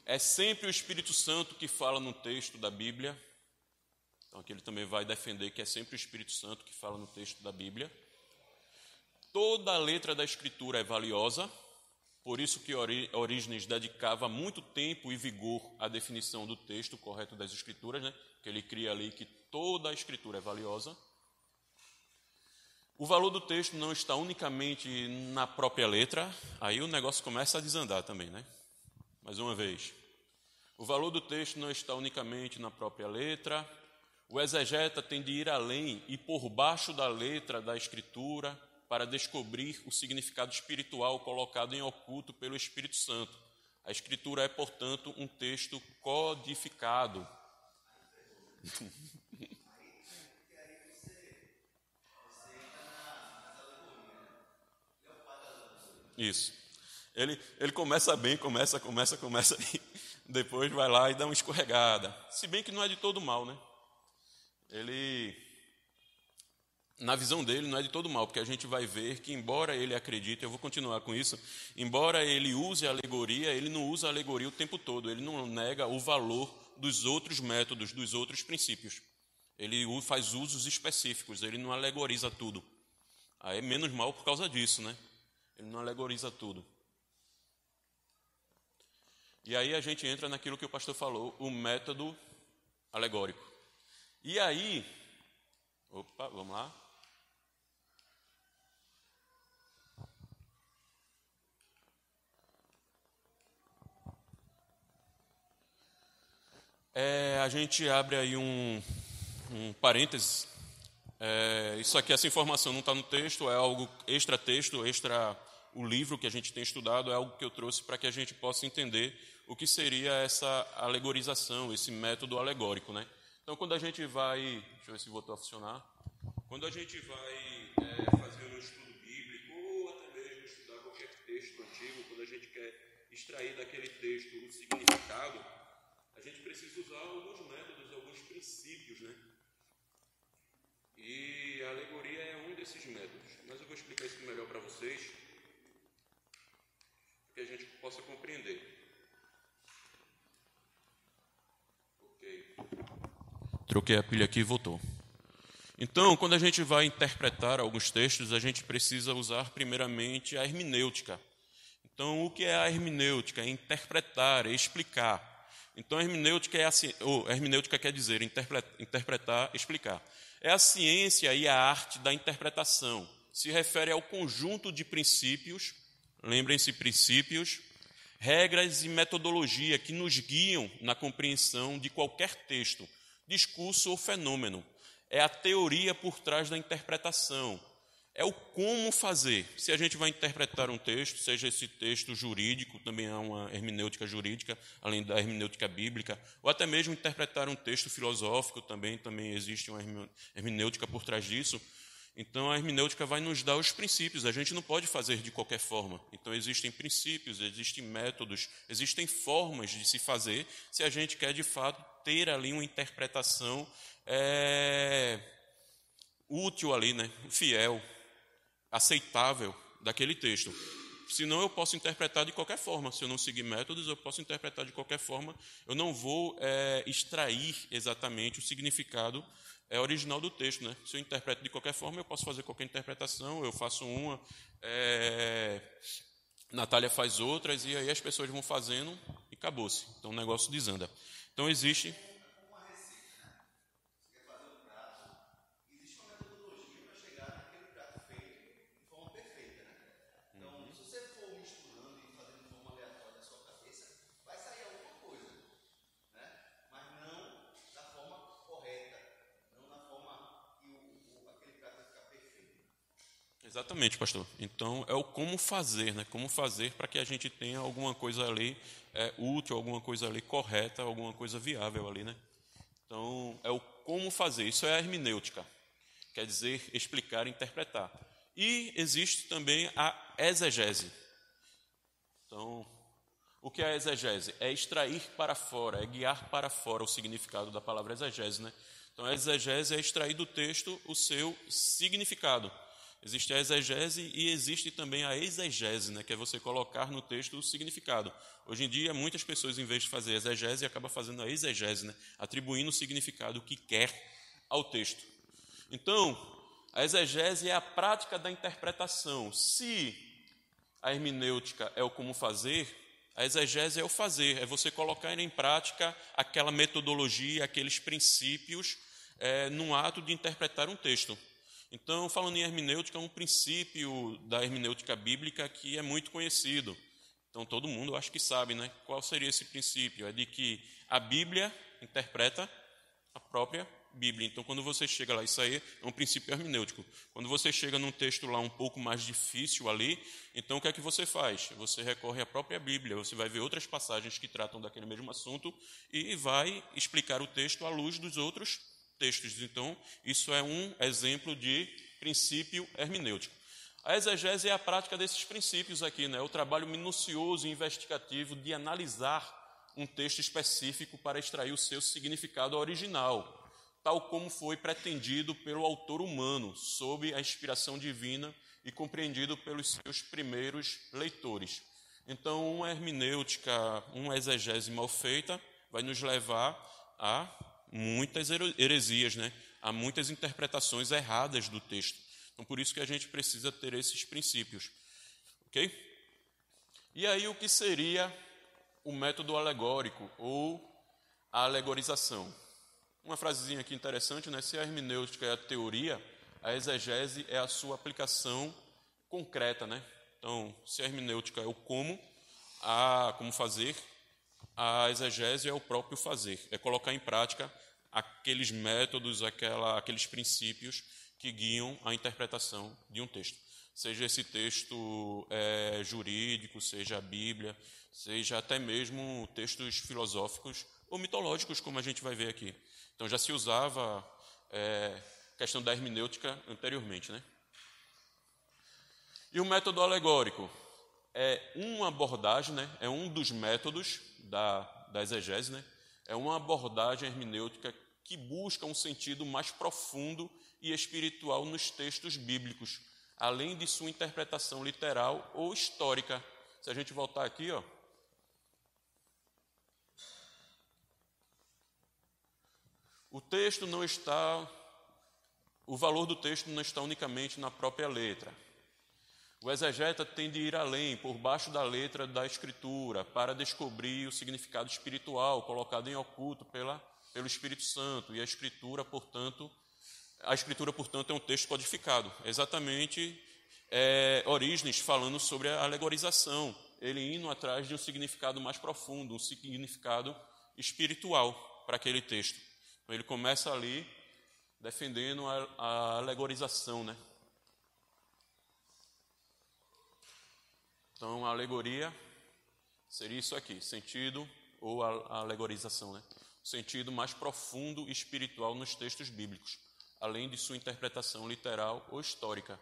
É sempre o Espírito Santo que fala no texto da Bíblia. Então aqui ele também vai defender que é sempre o Espírito Santo que fala no texto da Bíblia. Toda a letra da Escritura é valiosa, por isso que Orígenes dedicava muito tempo e vigor à definição do texto correto das Escrituras, né, que ele cria ali que toda a Escritura é valiosa. O valor do texto não está unicamente na própria letra, aí o negócio começa a desandar também, né? Mais uma vez, o valor do texto não está unicamente na própria letra, o exegeta tem de ir além e por baixo da letra da Escritura para descobrir o significado espiritual colocado em oculto pelo Espírito Santo. A Escritura é, portanto, um texto codificado. Isso. Ele começa bem, começa, e depois vai lá e dá uma escorregada. Se bem que não é de todo mal, né? Na visão dele, não é de todo mal, porque a gente vai ver que, embora ele acredite, eu vou continuar com isso, embora ele use a alegoria, ele não usa a alegoria o tempo todo, ele não nega o valor dos outros métodos, dos outros princípios. Ele faz usos específicos, ele não alegoriza tudo. Aí é menos mal por causa disso, né? Ele não alegoriza tudo. E aí a gente entra naquilo que o pastor falou, o método alegórico. E aí, vamos lá. A gente abre aí um parênteses. Isso aqui, essa informação não está no texto, é algo extra-texto, extra o livro que a gente tem estudado, é algo que eu trouxe para que a gente possa entender o que seria essa alegorização, esse método alegórico, né? Então, quando a gente vai... Deixa eu ver se voltou a funcionar. Quando a gente vai fazer um estudo bíblico, ou até mesmo estudar qualquer texto antigo, quando a gente quer extrair daquele texto o significado, a gente precisa usar alguns métodos, alguns princípios, né? E a alegoria é um desses métodos. Mas eu vou explicar isso melhor para vocês, para que a gente possa compreender. Ok. Troquei a pilha aqui e voltou. Então, quando a gente vai interpretar alguns textos, a gente precisa usar primeiramente a hermenêutica. Então, o que é a hermenêutica? É interpretar, é explicar. Então, a hermenêutica hermenêutica quer dizer interpretar, explicar. É a ciência e a arte da interpretação. Se refere ao conjunto de princípios, lembrem-se, princípios, regras e metodologia que nos guiam na compreensão de qualquer texto, discurso ou fenômeno. É a teoria por trás da interpretação. é o como fazer. Se a gente vai interpretar um texto, seja esse texto jurídico, também há uma hermenêutica jurídica, além da hermenêutica bíblica, ou até mesmo interpretar um texto filosófico, também existe uma hermenêutica por trás disso. Então, a hermenêutica vai nos dar os princípios. A gente não pode fazer de qualquer forma. Então, existem princípios, existem métodos, existem formas de se fazer, se a gente quer, de fato, ter ali uma interpretação útil ali, né? Fiel, aceitável daquele texto. Senão eu posso interpretar de qualquer forma. Se eu não seguir métodos, eu posso interpretar de qualquer forma. Eu não vou extrair exatamente o significado original do texto, né? Se eu interpreto de qualquer forma, eu posso fazer qualquer interpretação. Eu faço uma, Natália faz outras, e aí as pessoas vão fazendo e acabou-se. Então o negócio desanda. Então existe... Exatamente, pastor. Então, é o como fazer, né? Como fazer para que a gente tenha alguma coisa ali útil, alguma coisa ali correta, alguma coisa viável ali, né? Então, é o como fazer. Isso é a hermenêutica. Quer dizer, explicar, interpretar. E existe também a exegese. Então, o que é a exegese? É extrair para fora, é guiar para fora o significado da palavra exegese, né? Então, a exegese é extrair do texto o seu significado. Existe a exegese e existe também a exegese, né, que é você colocar no texto o significado. Hoje em dia, muitas pessoas, em vez de fazer exegese, acabam fazendo a exegese, né, atribuindo o significado que quer ao texto. Então, a exegese é a prática da interpretação. Se a hermenêutica é o como fazer, a exegese é o fazer, é você colocar em prática aquela metodologia, aqueles princípios num ato de interpretar um texto. Então, falando em hermenêutica, um princípio da hermenêutica bíblica que é muito conhecido. Então, todo mundo acho que sabe, né? Qual seria esse princípio? É de que a Bíblia interpreta a própria Bíblia. Então, quando você chega lá, isso aí é um princípio hermenêutico. Quando você chega num texto lá um pouco mais difícil ali, então o que é que você faz? Você recorre à própria Bíblia, você vai ver outras passagens que tratam daquele mesmo assunto e vai explicar o texto à luz dos outros textos. Então, isso é um exemplo de princípio hermenêutico. A exegese é a prática desses princípios aqui, né? O trabalho minucioso e investigativo de analisar um texto específico para extrair o seu significado original, tal como foi pretendido pelo autor humano, sob a inspiração divina e compreendido pelos seus primeiros leitores. Então, uma hermenêutica, uma exegese mal feita, vai nos levar a muitas heresias, né? Há muitas interpretações erradas do texto. Então, por isso que a gente precisa ter esses princípios. Ok? E aí, o que seria o método alegórico ou a alegorização? Uma frasezinha aqui interessante, né? Se a hermenêutica é a teoria, a exegese é a sua aplicação concreta, né? Então, se a hermenêutica é o como fazer, a exegese é o próprio fazer, é colocar em prática aqueles métodos, aqueles princípios que guiam a interpretação de um texto. Seja esse texto jurídico, seja a Bíblia, seja até mesmo textos filosóficos ou mitológicos, como a gente vai ver aqui. Então, já se usava a questão da hermenêutica anteriormente, né? E o método alegórico é uma abordagem, né? É um dos métodos da exegese, né? É uma abordagem hermenêutica que busca um sentido mais profundo e espiritual nos textos bíblicos, além de sua interpretação literal ou histórica. Se a gente voltar aqui, ó, o valor do texto não está unicamente na própria letra. O exegeta tem de ir além, por baixo da letra da Escritura, para descobrir o significado espiritual colocado em oculto pelo Espírito Santo. E a Escritura, portanto, é um texto codificado. Exatamente Orígenes falando sobre a alegorização, ele indo atrás de um significado mais profundo, um significado espiritual para aquele texto. Ele começa ali defendendo a alegorização, né? Então, a alegoria seria isso aqui, sentido ou a alegorização, né? O sentido mais profundo e espiritual nos textos bíblicos, além de sua interpretação literal ou histórica.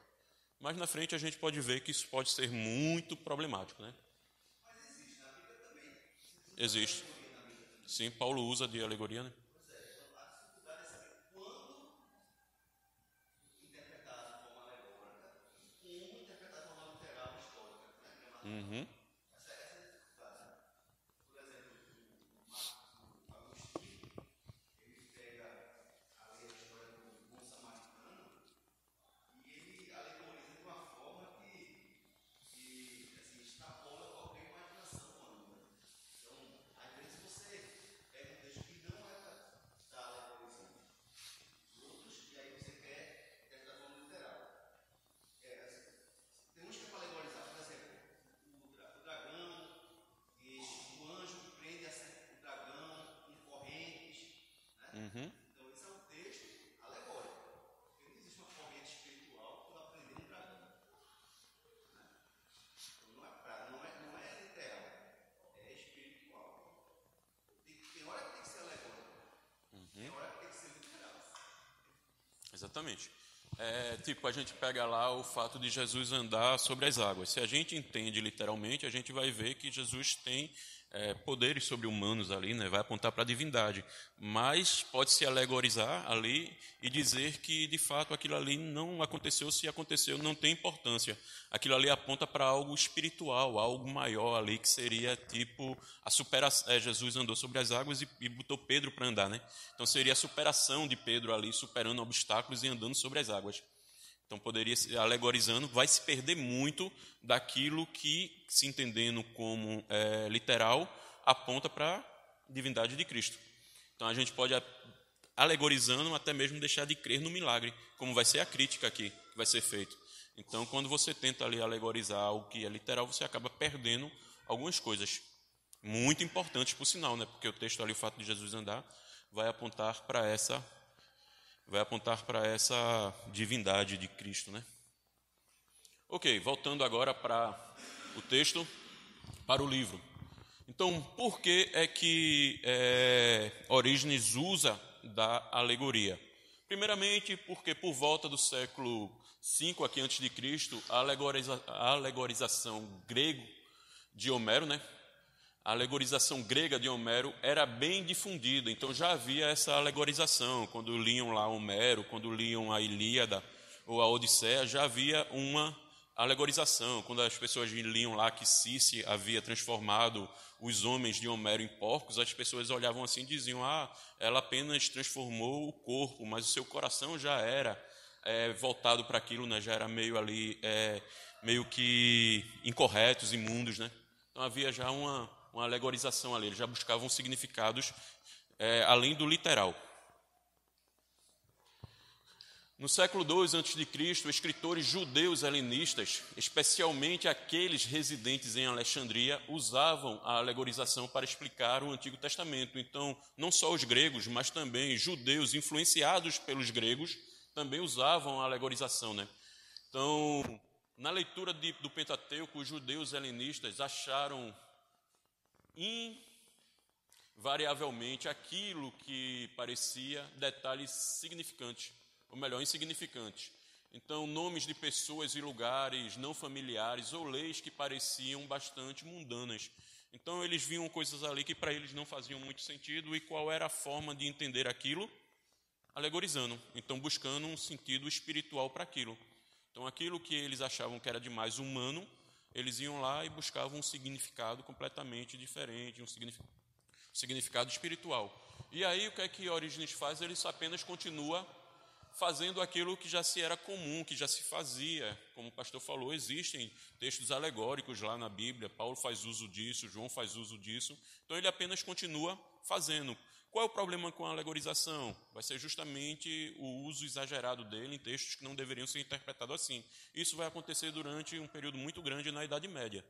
Mas na frente a gente pode ver que isso pode ser muito problemático, né? Mas existe na Bíblia também. Existe. Sim, Paulo usa de alegoria, né? Pois é, então a dificuldade é saber quando interpretar de forma alegórica e como interpretar de forma literal e histórica, né? Uhum. Essa é a dificuldade. Por exemplo, o Agostinho, ele pega ali a história do bom samaritano e ele alegoriza de uma forma que assim, extrapola qualquer imaginação humana. Então, às vezes você pega um texto que não é da alegorização dos outros e aí você quer interpretar de forma literal. Tem uns que é para alegorizar, por exemplo, o dragão, e o anjo que prende o dragão com correntes, né? Uhum. Então, esse é um texto alegórico. Porque não existe uma corrente espiritual que vai prender um dragão. Então, não é literal, é espiritual. Tem hora que tem que ser alegórico, tem hora que tem que ser literal. Exatamente. Tipo, a gente pega lá o fato de Jesus andar sobre as águas. Se a gente entende literalmente, a gente vai ver que Jesus tem poderes sobre-humanos ali, né? Vai apontar para a divindade. Mas pode-se alegorizar ali e dizer que, de fato, aquilo ali não aconteceu. Se aconteceu, não tem importância. Aquilo ali aponta para algo espiritual, algo maior ali, que seria tipo a superação. Jesus andou sobre as águas e botou Pedro para andar, né? Então seria a superação de Pedro ali, superando obstáculos e andando sobre as águas. Então poderia, alegorizando, vai se perder muito daquilo que, se entendendo como literal, aponta para a divindade de Cristo. Então a gente pode, alegorizando, até mesmo deixar de crer no milagre, como vai ser a crítica aqui que vai ser feito. Então, quando você tenta ali alegorizar algo que é literal, você acaba perdendo algumas coisas muito importantes, por sinal, né? Porque o texto ali, o fato de Jesus andar, vai apontar para essa divindade de Cristo, né? Ok, voltando agora para o texto, para o livro. Então, por que é que Orígenes usa da alegoria? Primeiramente, porque por volta do século V aqui antes de Cristo, a alegorização grego de Homero, né? A alegorização grega de Homero era bem difundida, então já havia essa alegorização. Quando liam lá Homero, quando liam a Ilíada ou a Odisseia, já havia uma alegorização. Quando as pessoas liam lá que Circe havia transformado os homens de Homero em porcos, as pessoas olhavam assim e diziam: ela apenas transformou o corpo, mas o seu coração já era voltado para aquilo, né? Já era meio ali, meio que incorretos, imundos, né? Então havia já uma alegorização ali, eles já buscavam significados além do literal. No século II a.C., escritores judeus helenistas, especialmente aqueles residentes em Alexandria, usavam a alegorização para explicar o Antigo Testamento. Então, não só os gregos, mas também judeus influenciados pelos gregos também usavam a alegorização, né? Então, na leitura do Pentateuco, os judeus helenistas acharam invariavelmente aquilo que parecia detalhes significantes, ou melhor, insignificantes. Então, nomes de pessoas e lugares não familiares ou leis que pareciam bastante mundanas. Então, eles viam coisas ali que para eles não faziam muito sentido, e qual era a forma de entender aquilo? Alegorizando. Então, buscando um sentido espiritual para aquilo. Então, aquilo que eles achavam que era de mais humano, eles iam lá e buscavam um significado completamente diferente, um significado espiritual. E aí, o que é que Orígenes faz? Ele apenas continua fazendo aquilo que já se era comum, que já se fazia. Como o pastor falou, existem textos alegóricos lá na Bíblia, Paulo faz uso disso, João faz uso disso. Então, ele apenas continua fazendo. Qual é o problema com a alegorização? Vai ser justamente o uso exagerado dele em textos que não deveriam ser interpretados assim. Isso vai acontecer durante um período muito grande na Idade Média.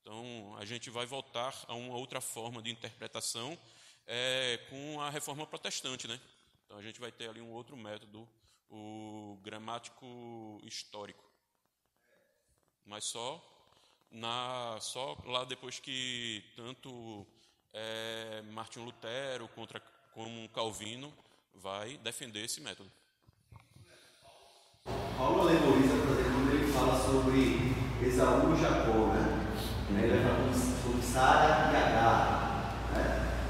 Então, a gente vai voltar a uma outra forma de interpretação com a Reforma Protestante, né? Então, a gente vai ter ali um outro método, o gramático histórico. Mas só só lá depois que tanto Martinho Lutero como Calvino vai defender esse método. Paulo alegoriza, por exemplo, quando ele fala sobre Esaú e Jacó, né? Ele fala sobre Sara e Agar, né?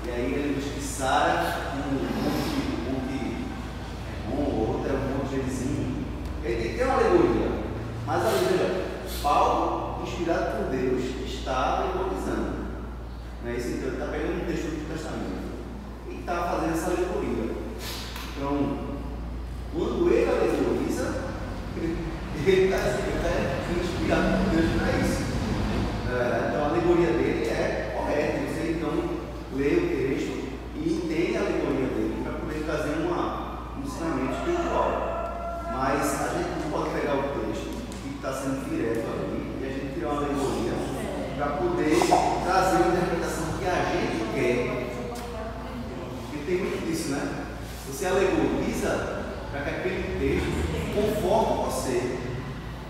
E aí ele diz que Sara, um monte outro é um monte Gerizim. Ele tem uma alegoria, mas a alegoria, Paulo, inspirado por Deus, está alegorizando. Não é isso? Então ele está pegando um texto do Antigo Testamento e está fazendo essa alegoria. Então, quando ele alegoriza, ele está inspirado por Deus para isso. Então a alegoria dele é correta. Você então lê o texto e entende a alegoria dele para poder trazer um ensinamento espiritual. Mas a gente não pode pegar o texto que está sendo direto ali e a gente tirar uma alegoria para poder trazer uma interpretação que a gente quer. Porque tem muito disso, né? Você alegoriza para que aquele texto conforme você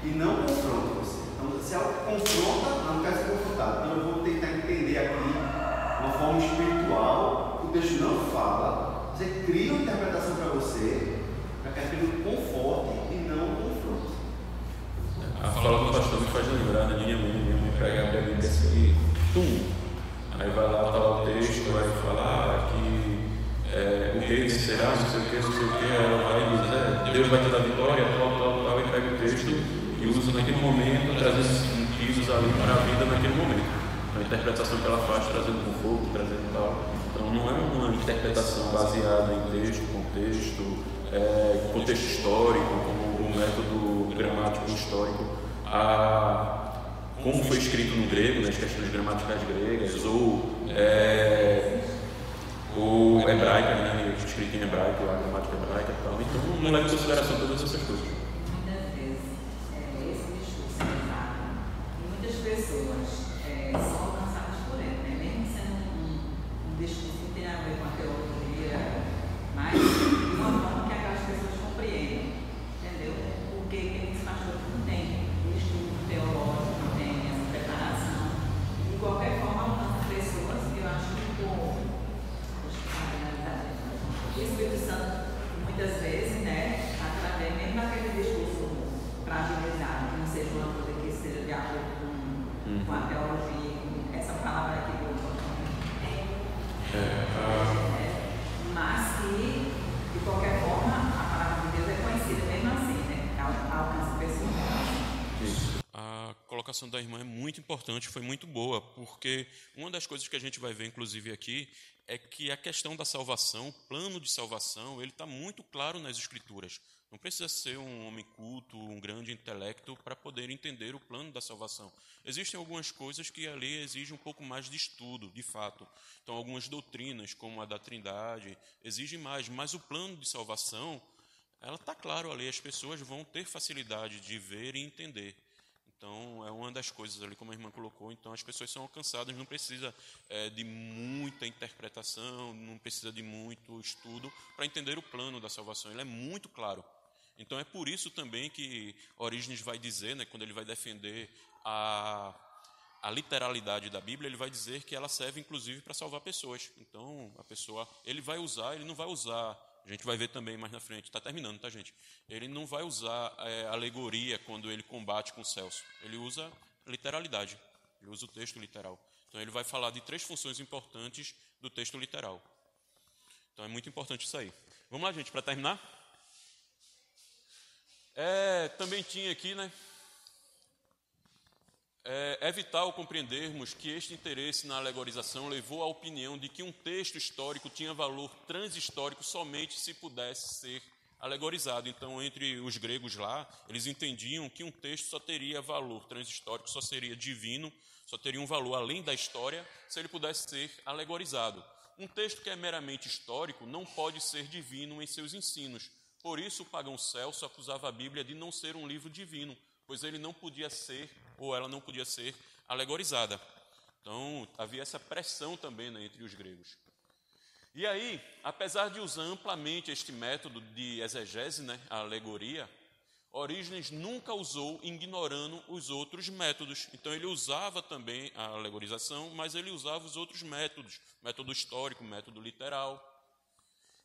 e não confronte você. Então, se algo confronta, não quer ser confrontado. Então, eu vou tentar entender aqui, de uma forma espiritual, o texto não fala, você cria uma interpretação para você, para que aquilo conforte e não confronte. A fala do pastor me faz lembrar, né? Minha mãe pregava a Bíblia assim, aí vai lá, tá lá o texto, vai falar que o rei vencerá, não sei o que, ela vai e diz, Deus vai te dar vitória, tal, e pega o texto e usa naquele momento, trazendo sentidos ali para a vida naquele momento. Então a interpretação que ela faz, trazendo conforto, trazendo tal. Então não é uma interpretação baseada em texto, contexto histórico, como o método gramático histórico, como foi escrito no grego, nas questões gramaticais gregas, ou hebraica, né? Escrito em hebraico, a gramática hebraica e tal. Então não leva em consideração todas essas coisas. Muitas vezes, esse discurso é usado e muitas pessoas são alcançadas por ele, né? Mesmo sendo um discurso que tem a ver com a teologia, mas de uma forma que aquelas pessoas compreendem, entendeu? Porque aqueles pastores não têm estudo teológico, não têm essa preparação, e de qualquer forma alcançam pessoas que eu acho que o Espírito Santo, muitas vezes, né, através mesmo daquele discurso fragilizado, que não seja uma coisa que seja de acordo com a teologia, com essa palavra aqui do mas que, de qualquer forma, a palavra de Deus é conhecida mesmo assim, né, alcança pessoas. A colocação da irmã é muito importante, foi muito boa, porque uma das coisas que a gente vai ver, inclusive, aqui, é que a questão da salvação, o plano de salvação, ele está muito claro nas Escrituras. Não precisa ser um homem culto, um grande intelecto para poder entender o plano da salvação. Existem algumas coisas que ali exigem um pouco mais de estudo, de fato. Então, algumas doutrinas, como a da Trindade, exigem mais, mas o plano de salvação, ela está claro ali, as pessoas vão ter facilidade de ver e entender. Então, é uma das coisas ali, como a irmã colocou, então as pessoas são alcançadas, não precisa de muita interpretação, não precisa de muito estudo para entender o plano da salvação, ele é muito claro. Então, é por isso também que Orígenes vai dizer, né, quando ele vai defender a literalidade da Bíblia, ele vai dizer que ela serve, inclusive, para salvar pessoas. Então, a pessoa, ele não vai usar... A gente vai ver também mais na frente, está terminando, tá, gente? Ele não vai usar alegoria quando ele combate com Celso. Ele usa literalidade, ele usa o texto literal. Então, ele vai falar de 3 funções importantes do texto literal. Então, é muito importante isso aí. Vamos lá, gente, para terminar? Também tinha aqui, né? É vital compreendermos que este interesse na alegorização levou à opinião de que um texto histórico tinha valor transhistórico somente se pudesse ser alegorizado. Então, entre os gregos lá, eles entendiam que um texto só teria valor transhistórico, só seria divino, só teria um valor além da história, se ele pudesse ser alegorizado. Um texto que é meramente histórico não pode ser divino em seus ensinos. Por isso, o pagão Celso acusava a Bíblia de não ser um livro divino, pois ele não podia ser, ou ela não podia ser, alegorizada. Então, havia essa pressão também, né, entre os gregos. E aí, apesar de usar amplamente este método de exegese, né, a alegoria, Orígenes nunca usou ignorando os outros métodos. Então ele usava também a alegorização, mas ele usava os outros métodos, método histórico, método literal.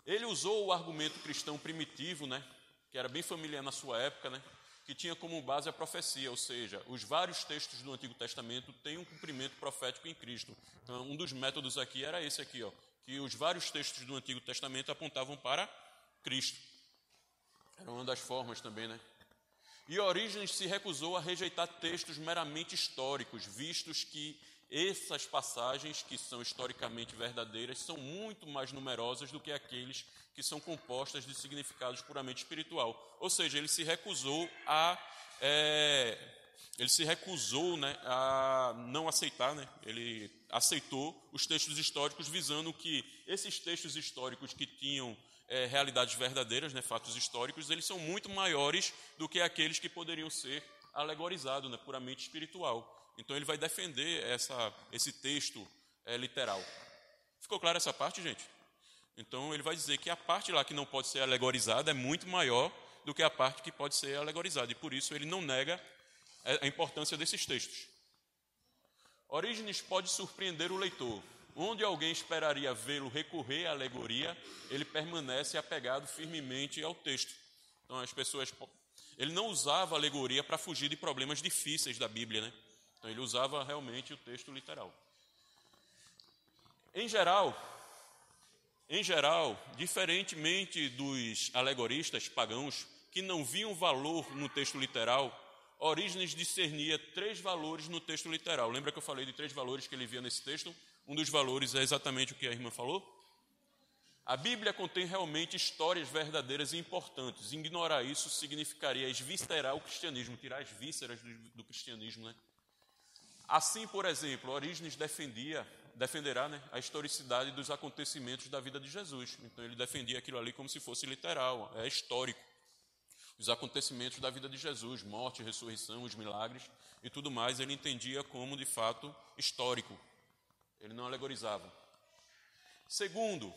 Ele usou o argumento cristão primitivo, né, que era bem familiar na sua época, né, que tinha como base a profecia, ou seja, os vários textos do Antigo Testamento têm um cumprimento profético em Cristo. Então, um dos métodos aqui era esse aqui, que os vários textos do Antigo Testamento apontavam para Cristo. Era uma das formas também, né? E Orígenes se recusou a rejeitar textos meramente históricos, vistos que essas passagens, que são historicamente verdadeiras, são muito mais numerosas do que aqueles que são compostas de significados puramente espiritual. Ou seja, ele se recusou a não aceitar, né? Ele aceitou os textos históricos, visando que esses textos históricos que tinham realidades verdadeiras, né, fatos históricos, eles são muito maiores do que aqueles que poderiam ser alegorizados, né, puramente espiritual. Então ele vai defender esse texto literal. Ficou clara essa parte, gente? Então ele vai dizer que a parte lá que não pode ser alegorizada é muito maior do que a parte que pode ser alegorizada, e por isso ele não nega a importância desses textos. Orígenes pode surpreender o leitor. Onde alguém esperaria vê-lo recorrer à alegoria, ele permanece apegado firmemente ao texto. Então as pessoas... Ele não usava a alegoria para fugir de problemas difíceis da Bíblia, né? Então ele usava realmente o texto literal. Em geral, diferentemente dos alegoristas pagãos, que não viam valor no texto literal, Orígenes discernia 3 valores no texto literal. Lembra que eu falei de 3 valores que ele via nesse texto? Um dos valores é exatamente o que a irmã falou. A Bíblia contém realmente histórias verdadeiras e importantes. Ignorar isso significaria esviscerar o cristianismo, tirar as vísceras do cristianismo, né? Assim, por exemplo, Orígenes defenderá, né, a historicidade dos acontecimentos da vida de Jesus. Então ele defendia aquilo ali como se fosse literal, é histórico. Os acontecimentos da vida de Jesus, morte, ressurreição, os milagres e tudo mais, ele entendia como, de fato, histórico. Ele não alegorizava. Segundo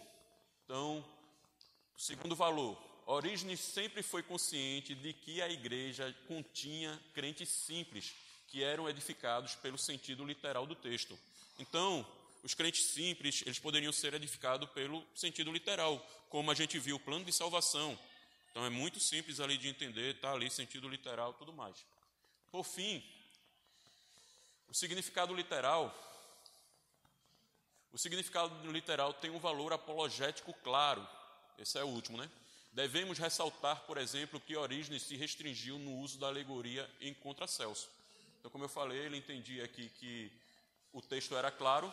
valor, Orígenes sempre foi consciente de que a igreja continha crentes simples, que eram edificados pelo sentido literal do texto. Então, os crentes simples, eles poderiam ser edificados pelo sentido literal, como a gente viu o plano de salvação. Então, é muito simples ali de entender, está ali sentido literal e tudo mais. Por fim, o significado literal tem um valor apologético claro. Esse é o último, né? Devemos ressaltar, por exemplo, que Orígenes se restringiu no uso da alegoria em Contra-Celso. Então, como eu falei, ele entendia aqui que o texto era claro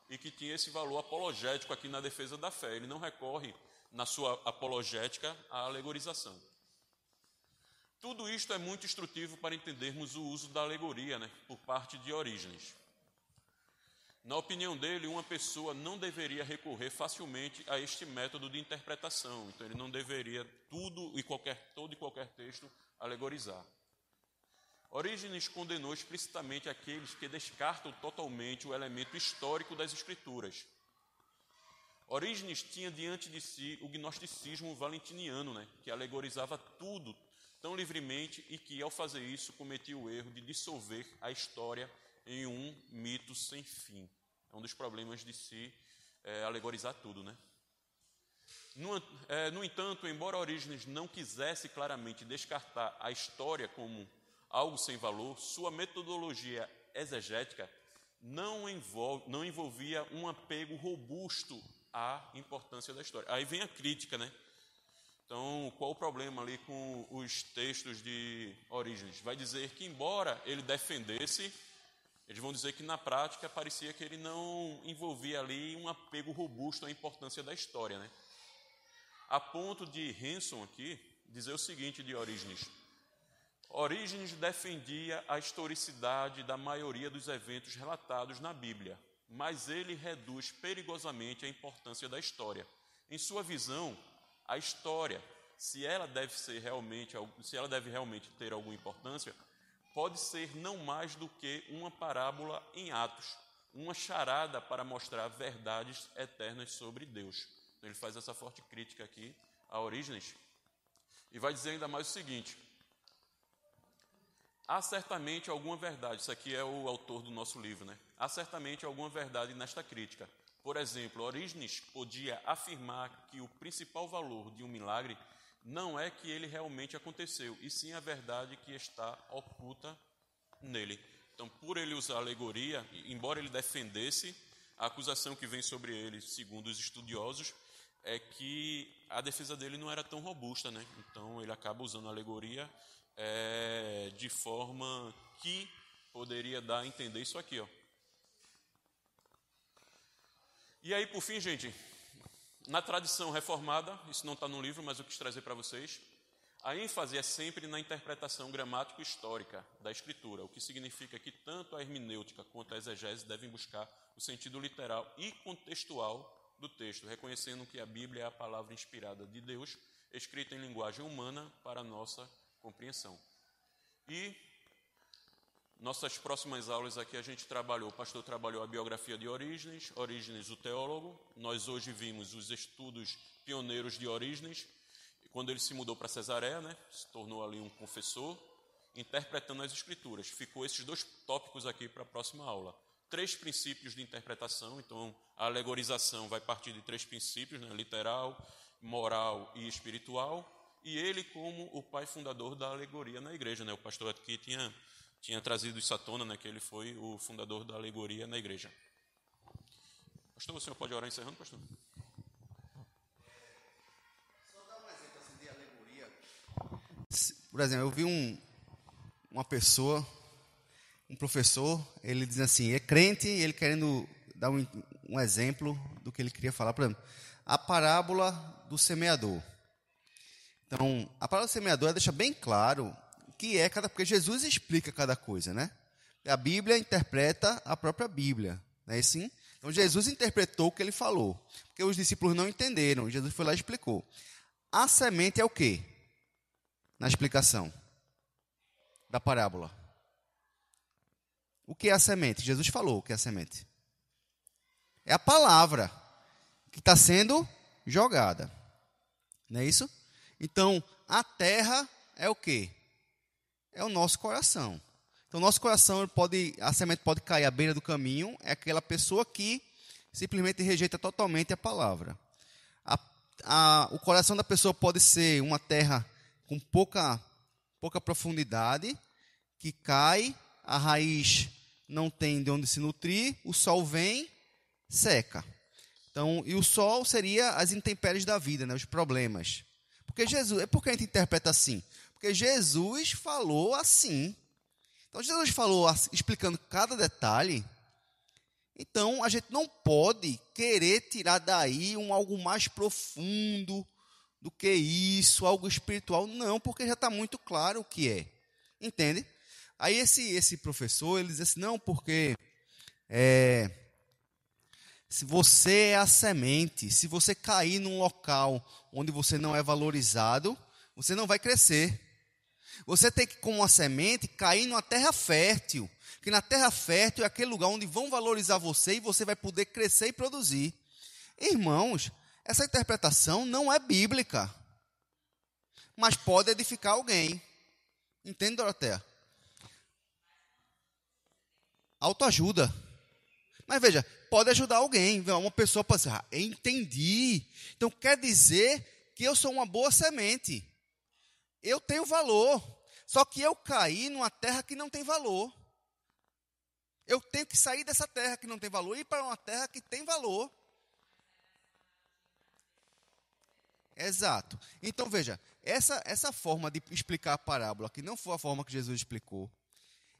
e que tinha esse valor apologético aqui na defesa da fé. Ele não recorre, na sua apologética, à alegorização. Tudo isto é muito instrutivo para entendermos o uso da alegoria, né, por parte de Orígenes. Na opinião dele, uma pessoa não deveria recorrer facilmente a este método de interpretação. Então, ele não deveria todo e qualquer texto alegorizar. Orígenes condenou explicitamente aqueles que descartam totalmente o elemento histórico das Escrituras. Orígenes tinha diante de si o gnosticismo valentiniano, né, que alegorizava tudo tão livremente e que, ao fazer isso, cometia o erro de dissolver a história em um mito sem fim. É um dos problemas de se alegorizar tudo, né? No entanto, embora Orígenes não quisesse claramente descartar a história como algo sem valor, sua metodologia exegética não envolvia um apego robusto à importância da história. Aí vem a crítica, né? Então, qual o problema ali com os textos de Orígenes? Vai dizer que, embora ele defendesse, eles vão dizer que, na prática, parecia que ele não envolvia ali um apego robusto à importância da história, né? A ponto de Hanson aqui dizer o seguinte de Orígenes: Orígenes defendia a historicidade da maioria dos eventos relatados na Bíblia, mas ele reduz perigosamente a importância da história. Em sua visão, a história, se ela deve realmente ter alguma importância, pode ser não mais do que uma parábola em Atos, uma charada para mostrar verdades eternas sobre Deus. Então, ele faz essa forte crítica aqui a Orígenes e vai dizer ainda mais o seguinte: há certamente alguma verdade, isso aqui é o autor do nosso livro, né? Há certamente alguma verdade nesta crítica. Por exemplo, Orígenes podia afirmar que o principal valor de um milagre não é que ele realmente aconteceu, e sim a verdade que está oculta nele. Então, por ele usar alegoria, embora ele defendesse, a acusação que vem sobre ele, segundo os estudiosos, é que a defesa dele não era tão robusta, né? Então, ele acaba usando a alegoria de forma que poderia dar a entender isso aqui, ó. E aí, por fim, gente, na tradição reformada, isso não está no livro, mas eu quis trazer para vocês, a ênfase é sempre na interpretação gramático-histórica da Escritura, o que significa que tanto a hermenêutica quanto a exegese devem buscar o sentido literal e contextual do texto, reconhecendo que a Bíblia é a palavra inspirada de Deus, escrita em linguagem humana para a nossa compreensão. E nossas próximas aulas aqui a gente trabalhou, o pastor trabalhou a biografia de Orígenes, Orígenes o teólogo. Nós hoje vimos os estudos pioneiros de Orígenes, quando ele se mudou para Cesareia, né, se tornou ali um confessor, interpretando as Escrituras. Ficou esses 2 tópicos aqui para a próxima aula. 3 princípios de interpretação, então a alegorização vai partir de 3 princípios, né, literal, moral e espiritual, e ele como o pai fundador da alegoria na igreja, né, o pastor aqui tinha trazido isso à tona, né, que ele foi o fundador da alegoria na igreja. Pastor, o senhor pode orar encerrando, pastor? Só dar um exemplo assim de alegoria. Por exemplo, eu vi uma pessoa, um professor, ele diz assim, é crente, ele querendo dar um exemplo do que ele queria falar. Por exemplo, a parábola do semeador. Então, a parábola do semeador deixa bem claro que é porque Jesus explica cada coisa, né? A Bíblia interpreta a própria Bíblia, não é assim? Então, Jesus interpretou o que ele falou, porque os discípulos não entenderam, Jesus foi lá e explicou. A semente é o quê? Na explicação da parábola. O que é a semente? Jesus falou o que é a semente. É a palavra que está sendo jogada, não é isso? Então, a terra é o quê? É o nosso coração. Então, nosso coração, a semente pode cair à beira do caminho, é aquela pessoa que simplesmente rejeita totalmente a palavra. O coração da pessoa pode ser uma terra com pouca profundidade, que cai, a raiz não tem de onde se nutrir, o sol vem, seca. Então, e o sol seria as intempéries da vida, né, os problemas. Porque por que a gente interpreta assim? Porque Jesus falou assim. Então, Jesus falou explicando cada detalhe. Então, a gente não pode querer tirar daí algo mais profundo do que isso, algo espiritual. Não, porque já está muito claro o que é. Entende? Aí esse professor, ele diz assim, não, porque se você é a semente, se você cair num local onde você não é valorizado, você não vai crescer. Você tem que, como uma semente, cair numa terra fértil. Porque na terra fértil é aquele lugar onde vão valorizar você e você vai poder crescer e produzir. Irmãos, essa interpretação não é bíblica. Mas pode edificar alguém. Entende, Doroteia? Autoajuda. Mas veja, pode ajudar alguém. Uma pessoa pode dizer, entendi. Então quer dizer que eu sou uma boa semente. Eu tenho valor, só que eu caí numa terra que não tem valor. Eu tenho que sair dessa terra que não tem valor e ir para uma terra que tem valor. Exato. Então, veja, essa forma de explicar a parábola, que não foi a forma que Jesus explicou,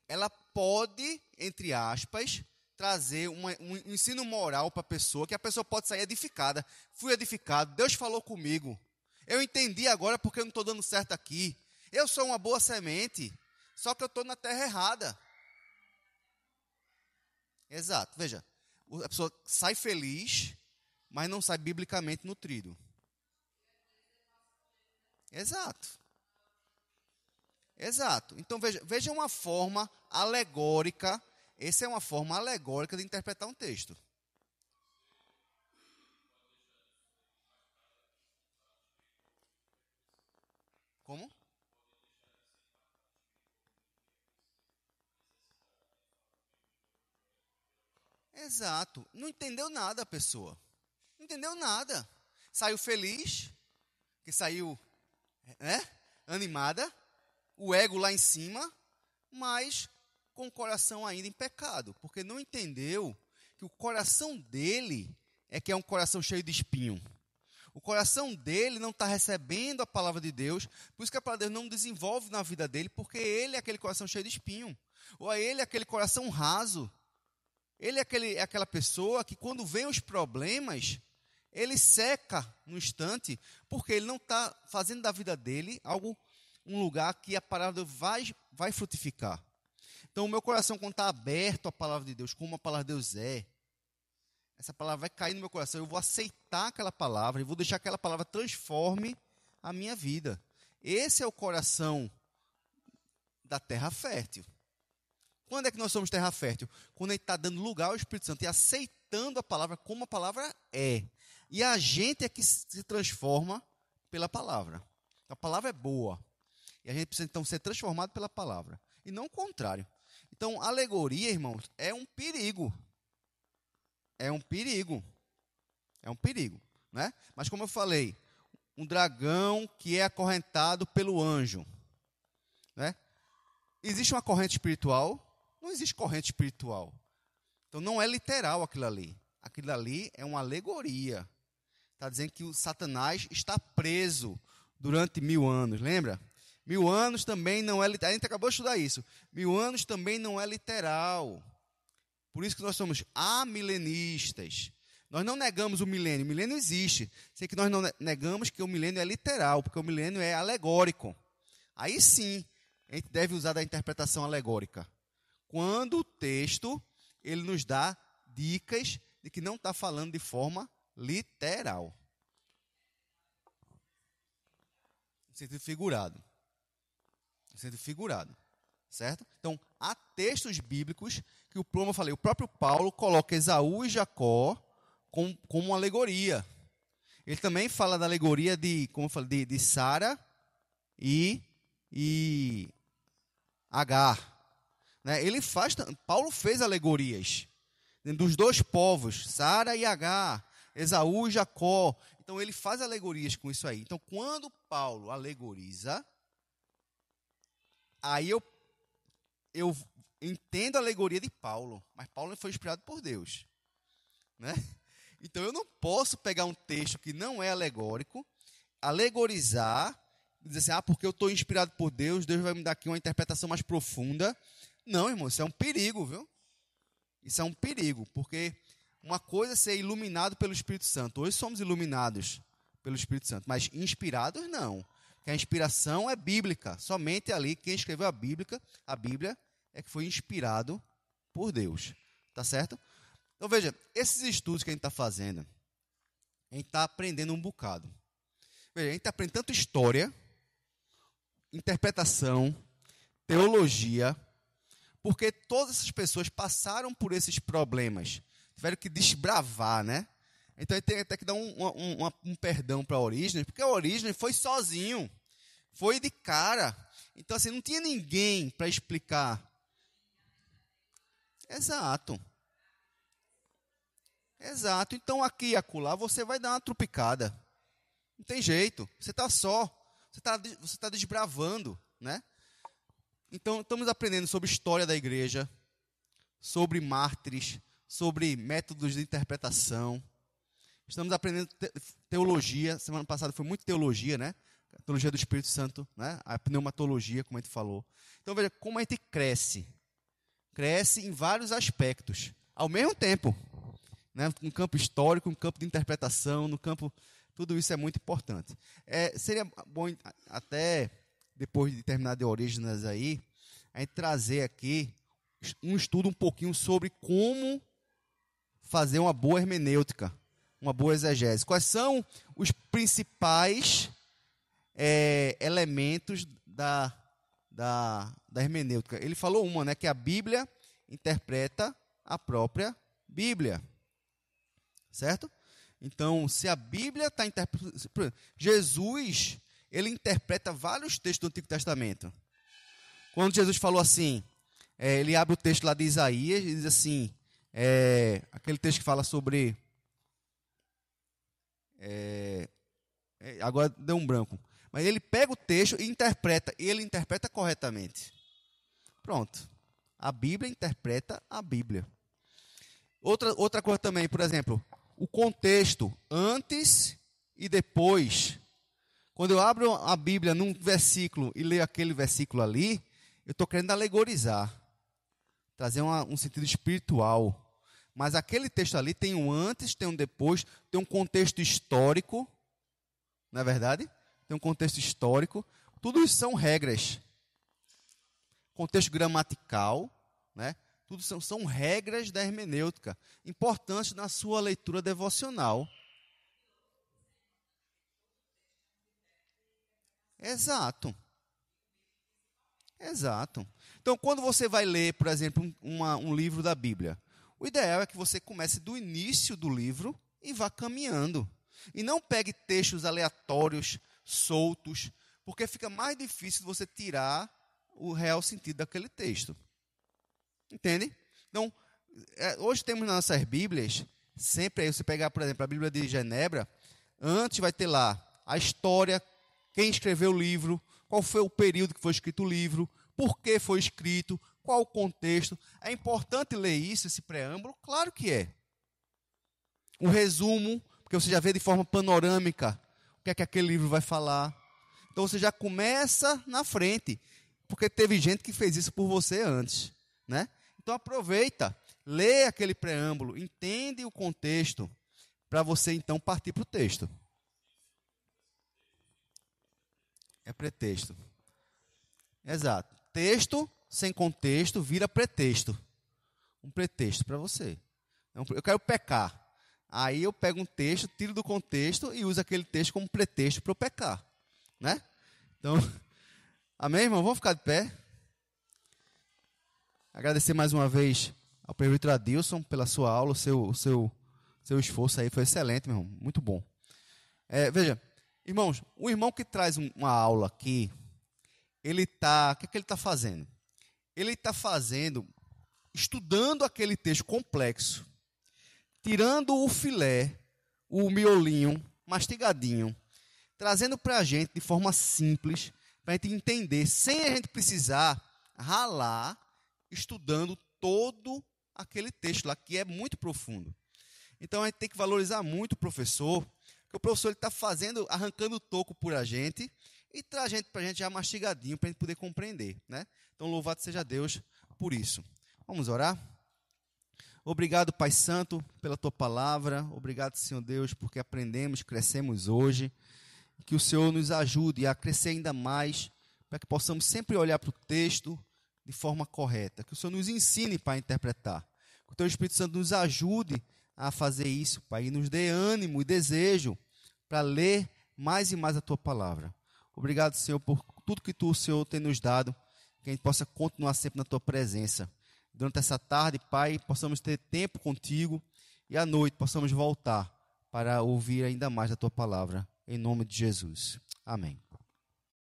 ela pode, entre aspas, trazer um ensino moral para a pessoa, que a pessoa pode sair edificada. Fui edificado, Deus falou comigo. Eu entendi agora porque eu não estou dando certo aqui. Eu sou uma boa semente, só que eu estou na terra errada. Exato, veja, a pessoa sai feliz, mas não sai biblicamente nutrido. Exato. Exato. Então veja uma forma alegórica, essa é uma forma alegórica de interpretar um texto. Como? Exato. Não entendeu nada a pessoa. Não entendeu nada. Saiu feliz, que saiu, né, animada, o ego lá em cima, mas com o coração ainda em pecado, porque não entendeu que o coração dele é que é um coração cheio de espinho. O coração dele não está recebendo a palavra de Deus, por isso que a palavra de Deus não desenvolve na vida dele, porque ele é aquele coração cheio de espinho, ou ele é aquele coração raso. Ele é aquela pessoa que quando vem os problemas, ele seca no instante, porque ele não está fazendo da vida dele um lugar que a palavra vai frutificar. Então, o meu coração, quando está aberto à palavra de Deus, como a palavra de Deus é, essa palavra vai cair no meu coração, eu vou aceitar aquela palavra, e vou deixar que aquela palavra transforme a minha vida. Esse é o coração da terra fértil. Quando é que nós somos terra fértil? Quando a gente está dando lugar ao Espírito Santo e aceitando a palavra como a palavra é. E a gente é que se transforma pela palavra. A palavra é boa. E a gente precisa, então, ser transformado pela palavra. E não o contrário. Então, alegoria, irmãos, é um perigo. É um perigo. É um perigo, né? Mas como eu falei, um dragão que é acorrentado pelo anjo, né? Existe uma corrente espiritual? Não existe corrente espiritual. Então, não é literal aquilo ali. Aquilo ali é uma alegoria. Está dizendo que o Satanás está preso durante 1000 anos, lembra? 1000 anos também não é literal. A gente acabou de estudar isso. 1000 anos também não é literal. Por isso que nós somos amilenistas. Nós não negamos o milênio. O milênio existe. Sei que nós não negamos que o milênio é literal, porque o milênio é alegórico. Aí sim, a gente deve usar da interpretação alegórica. Quando o texto, ele nos dá dicas de que não está falando de forma literal. No sentido figurado. No sentido figurado. Certo? Então, há textos bíblicos que o próprio Paulo coloca Esaú e Jacó como uma alegoria. Ele também fala da alegoria de Sara e Agar. Né? Paulo fez alegorias dos dois povos, Sara e Agar, Esaú e Jacó. Então, ele faz alegorias com isso aí. Então, quando Paulo alegoriza, aí eu entendo a alegoria de Paulo, mas Paulo foi inspirado por Deus, né? Então eu não posso pegar um texto que não é alegórico, alegorizar, e dizer assim, porque eu estou inspirado por Deus, Deus vai me dar aqui uma interpretação mais profunda. Não, irmão, isso é um perigo, viu? Isso é um perigo, porque uma coisa é ser iluminado pelo Espírito Santo. Hoje somos iluminados pelo Espírito Santo, mas inspirados não. Que a inspiração é bíblica. Somente ali, quem escreveu a Bíblia é que foi inspirado por Deus. Tá certo? Então, veja, esses estudos que a gente está fazendo, a gente está aprendendo um bocado. Veja, a gente está aprendendo tanto história, interpretação, teologia, porque todas essas pessoas passaram por esses problemas. Tiveram que desbravar, né? Então, a gente tem até que dar um perdão para a Orígenes, porque a Orígenes foi sozinho, foi de cara. Então, assim, não tinha ninguém para explicar. Exato. Então, aqui e acolá, você vai dar uma trupicada. Não tem jeito. Você está só. Você está desbravando, né? Então, estamos aprendendo sobre história da igreja, sobre mártires, sobre métodos de interpretação. Estamos aprendendo teologia. Semana passada foi muito teologia, né? A teologia do Espírito Santo, né? A pneumatologia, como a gente falou. Então, veja como a gente cresce. Cresce em vários aspectos, ao mesmo tempo. Né? No campo histórico, no campo de interpretação, no campo... Tudo isso é muito importante. Seria bom, até depois de terminar de Orígenes aí, a gente trazer aqui um estudo um pouquinho sobre como fazer uma boa hermenêutica, uma boa exegese. Quais são os principais elementos da hermenêutica? Ele falou uma, né, que a Bíblia interpreta a própria Bíblia. Certo? Então, se a Bíblia está interpretando... Jesus, ele interpreta vários textos do Antigo Testamento. Quando Jesus falou assim, ele abre o texto lá de Isaías e diz assim, Aquele texto que fala sobre... agora deu um branco. Mas ele pega o texto e interpreta. E ele interpreta corretamente. Pronto. A Bíblia interpreta a Bíblia. Outra coisa também, por exemplo, o contexto antes e depois. Quando eu abro a Bíblia num versículo e leio aquele versículo ali, eu estou querendo alegorizar. Trazer um sentido espiritual. Mas aquele texto ali tem um antes, tem um depois, tem um contexto histórico. Não é verdade? Tem um contexto histórico. Tudo isso são regras. Contexto gramatical, né? Tudo são regras da hermenêutica, importantes na sua leitura devocional. Exato. Então, quando você vai ler, por exemplo, um livro da Bíblia, o ideal é que você comece do início do livro e vá caminhando. E não pegue textos aleatórios, soltos, porque fica mais difícil você tirar o real sentido daquele texto. Entende? Então, hoje temos nas nossas Bíblias, sempre aí você pegar, por exemplo, a Bíblia de Genebra, antes vai ter lá a história, quem escreveu o livro, qual foi o período que foi escrito o livro, por que foi escrito, qual o contexto. É importante ler isso, esse preâmbulo? Claro que é. Um resumo, porque você já vê de forma panorâmica o que é que aquele livro vai falar. Então você já começa na frente, porque teve gente que fez isso por você antes, né? Então aproveita, lê aquele preâmbulo, entende o contexto, para você então partir para o texto. É pretexto. Exato. Texto sem contexto vira pretexto. Um pretexto para você. Eu quero pecar. Aí eu pego um texto, tiro do contexto e uso aquele texto como pretexto para eu pecar. Né? Então, amém, irmão? Vamos ficar de pé. Agradecer mais uma vez ao presbítero Adilson pela sua aula, o seu esforço aí foi excelente, meu irmão. Muito bom. Veja, irmãos, o irmão que traz uma aula aqui, o que é que ele está fazendo? Ele está estudando aquele texto complexo, tirando o filé, o miolinho, mastigadinho, trazendo para a gente de forma simples, para a gente entender, sem a gente precisar ralar, estudando todo aquele texto lá, que é muito profundo. Então, a gente tem que valorizar muito o professor, porque o professor está arrancando o toco por a gente, e traz para a gente já mastigadinho, para a gente poder compreender. Né? Então, louvado seja Deus por isso. Vamos orar? Obrigado, Pai Santo, pela Tua palavra. Obrigado, Senhor Deus, porque aprendemos, crescemos hoje. Que o Senhor nos ajude a crescer ainda mais, para que possamos sempre olhar para o texto de forma correta. Que o Senhor nos ensine, Pai, a interpretar. Que o Teu Espírito Santo nos ajude a fazer isso, Pai, e nos dê ânimo e desejo para ler mais e mais a Tua palavra. Obrigado, Senhor, por tudo que Tu, Senhor, tem nos dado, que a gente possa continuar sempre na Tua presença. Durante essa tarde, Pai, possamos ter tempo contigo e à noite possamos voltar para ouvir ainda mais a Tua palavra. Em nome de Jesus. Amém.